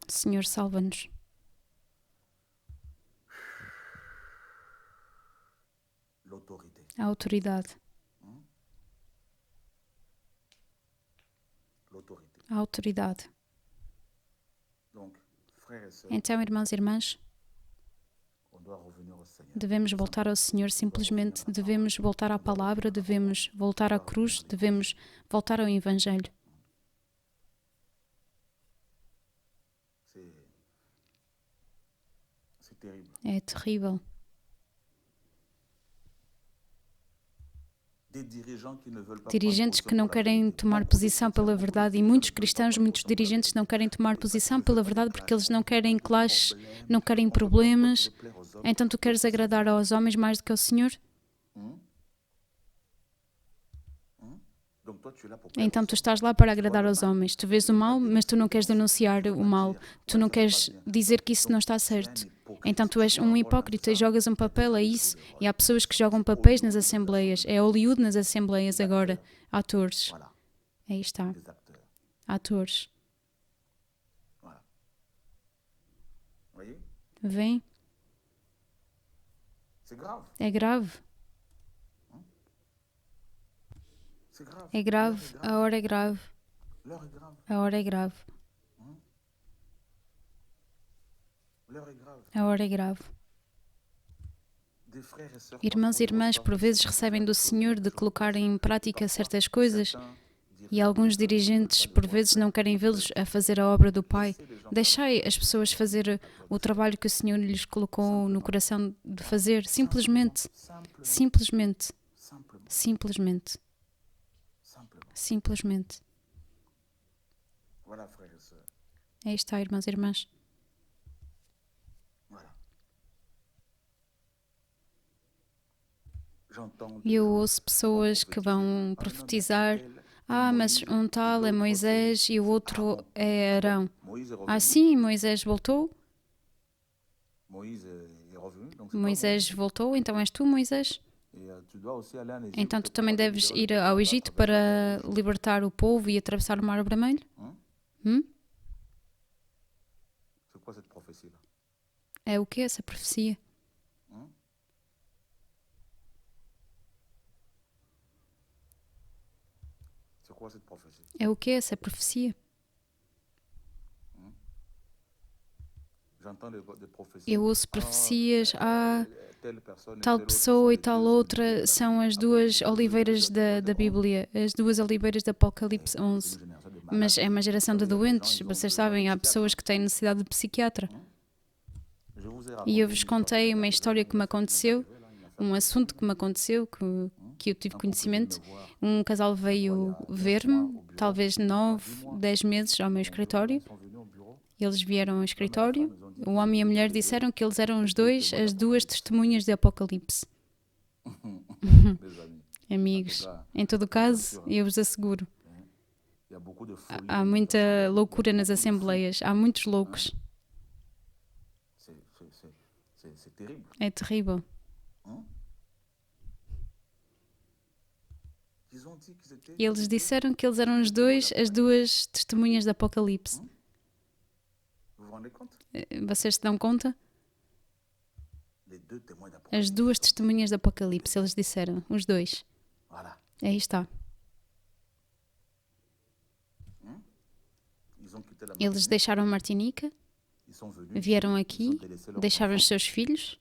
Senhor, salva-nos. A autoridade. A autoridade. Então, irmãos e irmãs, devemos voltar ao Senhor, simplesmente devemos voltar à palavra, devemos voltar à cruz, devemos voltar ao Evangelho. É terrível. Dirigentes que não querem tomar posição pela verdade e muitos cristãos, muitos dirigentes não querem tomar posição pela verdade porque eles não querem clashes, não querem problemas. Então tu queres agradar aos homens mais do que ao Senhor? Então tu estás lá para agradar aos homens. Tu vês o mal, mas tu não queres denunciar o mal. Tu não queres dizer que isso não está certo. Então tu és um hipócrita e jogas um papel a isso. E há pessoas que jogam papéis nas assembleias. É Hollywood nas assembleias agora. Atores. Aí está. Atores. Vem? É grave. É grave. A hora é grave. A hora é grave. A hora é grave. Irmãos e irmãs, por vezes recebem do Senhor de colocar em prática certas coisas e alguns dirigentes, por vezes, não querem vê-los a fazer a obra do Pai. Deixai as pessoas fazer o trabalho que o Senhor lhes colocou no coração de fazer. Simplesmente. Simplesmente. Simplesmente. Simplesmente. Aí está, irmãos e irmãs. E eu ouço pessoas que vão profetizar: mas um tal é Moisés e o outro é Arão. Sim, Moisés voltou? Moisés voltou, então és tu, Moisés? Então tu também deves ir ao Egito para libertar o povo e atravessar o Mar Vermelho? É o que essa profecia? É o que essa profecia? Eu ouço profecias, tal pessoa e tal outra são as duas oliveiras da Bíblia, as duas oliveiras de Apocalipse 11. Mas é uma geração de doentes, vocês sabem, há pessoas que têm necessidade de psiquiatra. E eu vos contei uma história que me aconteceu, um assunto que me aconteceu, que eu tive conhecimento. Um casal veio ver-me, talvez 9, 10 meses ao meu escritório. Eles vieram ao escritório. O homem e a mulher disseram que eles eram os dois, as duas testemunhas de Apocalipse. Amigos, em todo caso, eu vos asseguro, há muita loucura nas assembleias, há muitos loucos. É terrível. Eles disseram que eles eram os dois, as duas testemunhas de Apocalipse. Vocês se dão conta? As duas testemunhas de Apocalipse, eles disseram, os dois. Aí está. Eles deixaram Martinica, vieram aqui, deixaram os seus filhos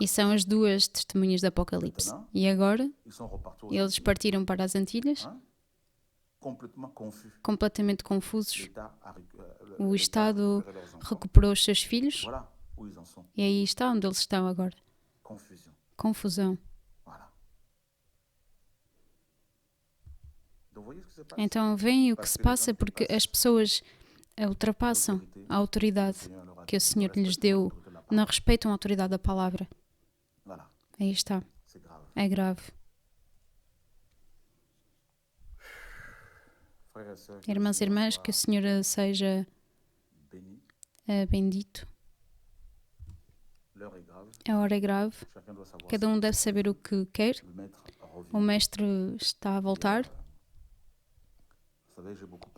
e são as duas testemunhas de Apocalipse. E agora, eles partiram para as Antilhas, completamente confusos. O Estado recuperou os seus filhos e aí está onde eles estão agora. Confusão. Então veem o que se passa porque as pessoas ultrapassam a autoridade que o Senhor lhes deu, não respeitam a autoridade da palavra. Aí está. É grave. Irmãos e irmãs, que o Senhor seja bendito. A hora é grave. Cada um deve saber o que quer. O Mestre está a voltar.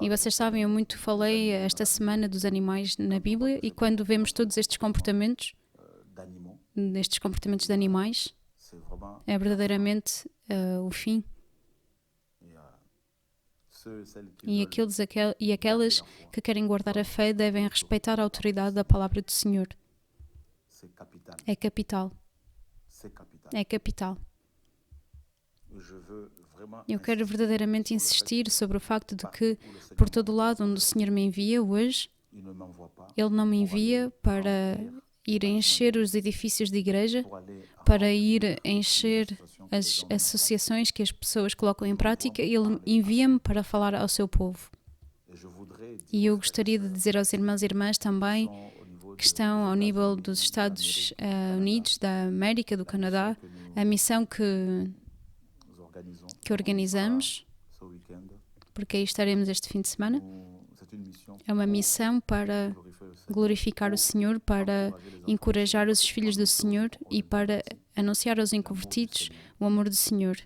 E vocês sabem, eu muito falei esta semana dos animais na Bíblia, e quando vemos todos estes comportamentos de animais, é verdadeiramente o fim. E aquelas que querem guardar a fé devem respeitar a autoridade da palavra do Senhor. É capital. É capital. Eu quero verdadeiramente insistir sobre o facto de que, por todo lado onde o Senhor me envia hoje, Ele não me envia para ir encher os edifícios de igreja, para ir encher as associações que as pessoas colocam em prática. Ele envia-me para falar ao seu povo. E eu gostaria de dizer aos irmãos e irmãs também que estão ao nível dos Estados Unidos, da América, do Canadá, a missão que organizamos, porque aí estaremos este fim de semana, é uma missão para glorificar o Senhor, para encorajar os filhos do Senhor e para anunciar aos inconvertidos o amor do Senhor.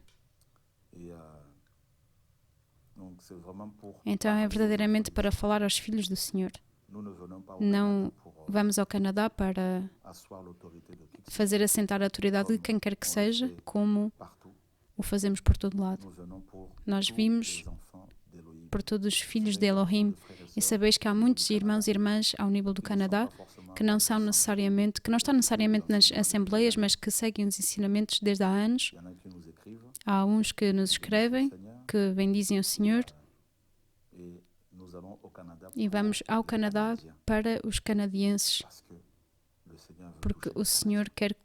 Então é verdadeiramente para falar aos filhos do Senhor. Não vamos ao Canadá para fazer assentar a autoridade de quem quer que seja, como o fazemos por todo lado. Nós vimos por todos os filhos de Elohim, e sabeis que há muitos irmãos e irmãs ao nível do Canadá que não estão necessariamente nas assembleias, mas que seguem os ensinamentos desde há anos. Há uns que nos escrevem, que bendizem o Senhor, e vamos ao Canadá para os canadienses, porque o Senhor quer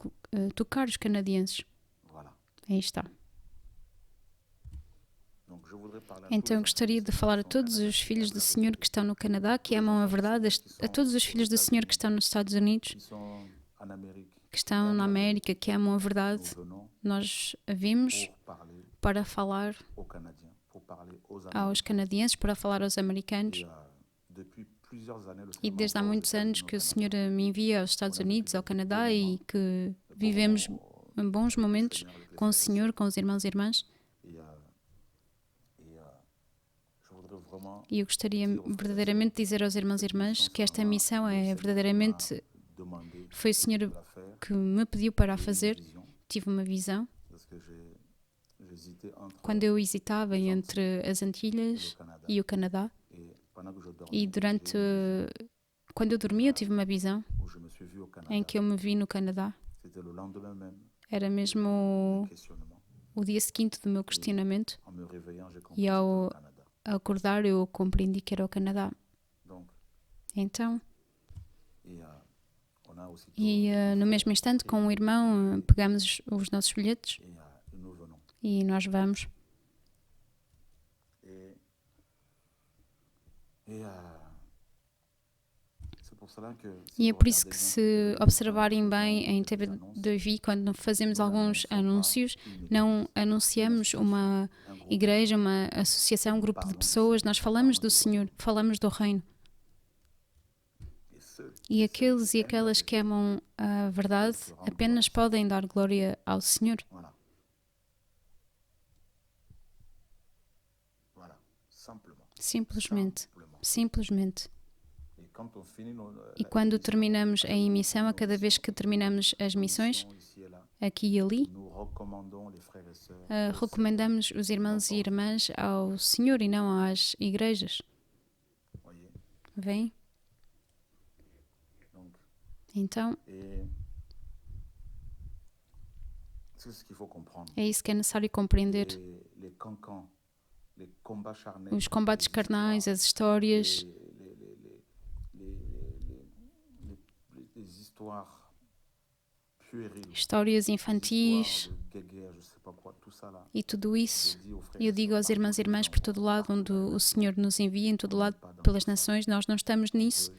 tocar os canadienses. Aí está. Então eu gostaria de falar a todos os filhos do Senhor que estão no Canadá, que amam a verdade, a todos os filhos do Senhor que estão nos Estados Unidos, que estão na América, que amam a verdade. Nós vimos para falar aos canadienses, para falar aos americanos. E desde há muitos anos que o Senhor me envia aos Estados Unidos, ao Canadá, e que vivemos bons momentos com o Senhor, com os irmãos e irmãs. E eu gostaria verdadeiramente de dizer aos irmãos e irmãs que esta missão foi o Senhor que me pediu para a fazer. Tive uma visão quando eu hesitava entre as Antilhas e o Canadá, e quando eu dormia eu tive uma visão em que eu me vi no Canadá. Era mesmo o dia seguinte do meu questionamento, e ao acordar eu compreendi que era o Canadá. Então, no mesmo instante, com um irmão, pegamos os nossos bilhetes e nós vamos. E é por isso que, se observarem bem em TV2, quando fazemos alguns anúncios, não anunciamos uma igreja, uma associação, um grupo de pessoas. Nós falamos do Senhor, falamos do Reino. E aqueles e aquelas que amam a verdade apenas podem dar glória ao Senhor. Simplesmente. Simplesmente. E quando terminamos a emissão, a cada vez que terminamos as missões, aqui e ali, recomendamos os irmãos e irmãs ao Senhor e não às igrejas. Vem? Então, é isso que é necessário compreender. Os combates carnais, as histórias, histórias infantis e tudo isso. Eu digo aos irmãos e irmãs por todo lado onde o Senhor nos envia, em todo lado pelas nações, nós não estamos nisso.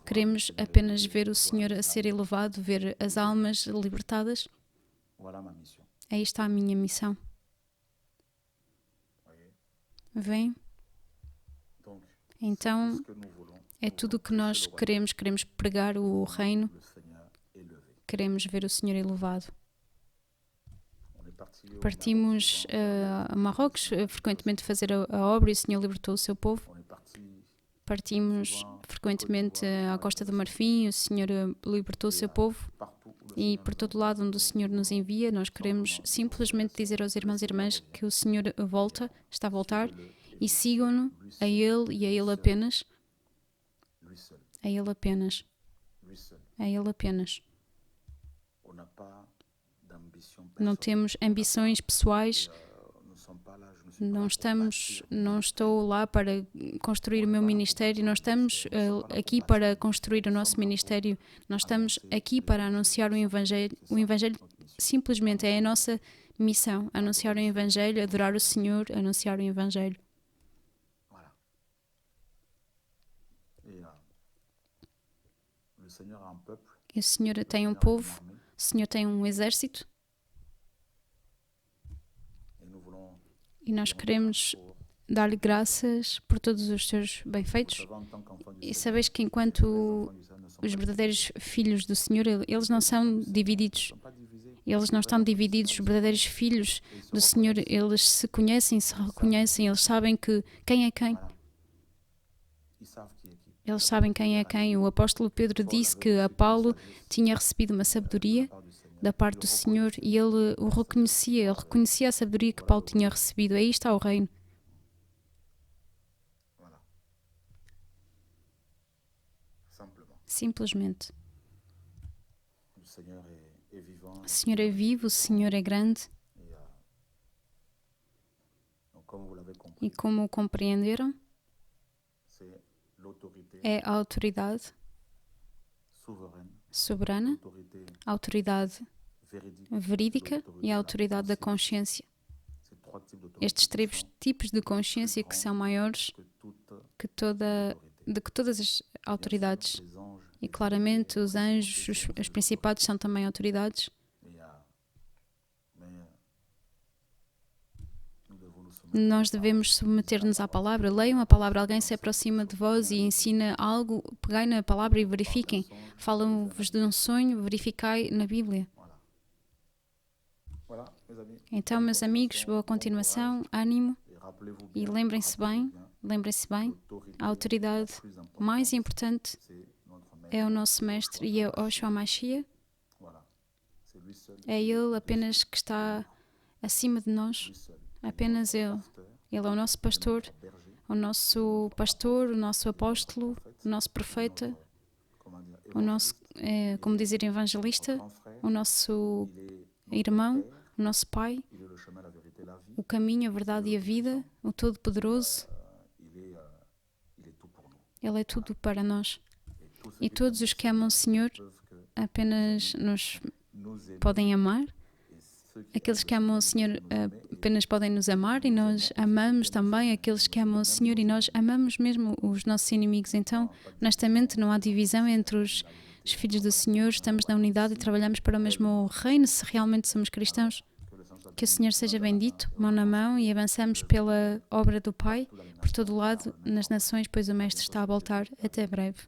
Queremos apenas ver o Senhor a ser elevado, ver as almas libertadas. Aí está a minha missão. Vem? Então, é tudo o que nós queremos. Queremos pregar o reino. Queremos ver o Senhor elevado. Partimos a Marrocos, frequentemente fazer a obra, e o Senhor libertou o seu povo. Partimos frequentemente à Costa do Marfim, e o Senhor libertou o seu povo. E por todo lado onde o Senhor nos envia, nós queremos simplesmente dizer aos irmãos e irmãs que o Senhor está a voltar, e sigam-no a Ele e a Ele apenas. A Ele apenas. A Ele apenas. Não temos ambições pessoais. Não estou lá para construir o meu ministério. Nós estamos aqui para construir o nosso ministério. Nós estamos aqui para anunciar o Evangelho. O Evangelho simplesmente é a nossa missão. Anunciar o Evangelho, adorar o Senhor, anunciar o Evangelho. E o Senhor tem um povo, o Senhor tem um exército. E nós queremos dar-lhe graças por todos os seus bem-feitos. E sabeis que enquanto os verdadeiros filhos do Senhor, eles não são divididos. Eles não estão divididos. Os verdadeiros filhos do Senhor, eles se conhecem, se reconhecem, eles sabem que quem é quem. Eles sabem quem é quem. O apóstolo Pedro disse que a Paulo tinha recebido uma sabedoria da parte do Senhor e ele o reconhecia. Ele reconhecia a sabedoria que Paulo tinha recebido. Aí está o reino. Simplesmente. O Senhor é vivo, o Senhor é grande. E como o compreenderam, é a autoridade soberana, a autoridade verídica e a autoridade da consciência. Estes três tipos de consciência que são maiores que todas as autoridades. E claramente os anjos, os principados são também autoridades. Nós devemos submeter-nos à palavra. Leiam a palavra. Alguém se aproxima de vós e ensina algo. Pegai na palavra e verifiquem. Falam-vos de um sonho, verificai na Bíblia. Então, meus amigos, boa continuação, ânimo. E lembrem-se bem, a autoridade mais importante é o nosso Mestre e é o Yeshua Mashiach. É Ele apenas que está acima de nós. Apenas Ele. Ele é o nosso pastor, o nosso apóstolo, o nosso profeta, o nosso, como dizer, evangelista, o nosso irmão, o nosso pai, o caminho, a verdade e a vida, o Todo-Poderoso. Ele é tudo para nós. E todos os que amam o Senhor apenas nos podem amar. Aqueles que amam o Senhor apenas podem nos amar e nós amamos também aqueles que amam o Senhor e nós amamos mesmo os nossos inimigos. Então, honestamente, não há divisão entre os filhos do Senhor. Estamos na unidade e trabalhamos para o mesmo reino se realmente somos cristãos. Que o Senhor seja bendito, mão na mão, e avançamos pela obra do Pai, por todo o lado, nas nações, pois o Mestre está a voltar. Até breve.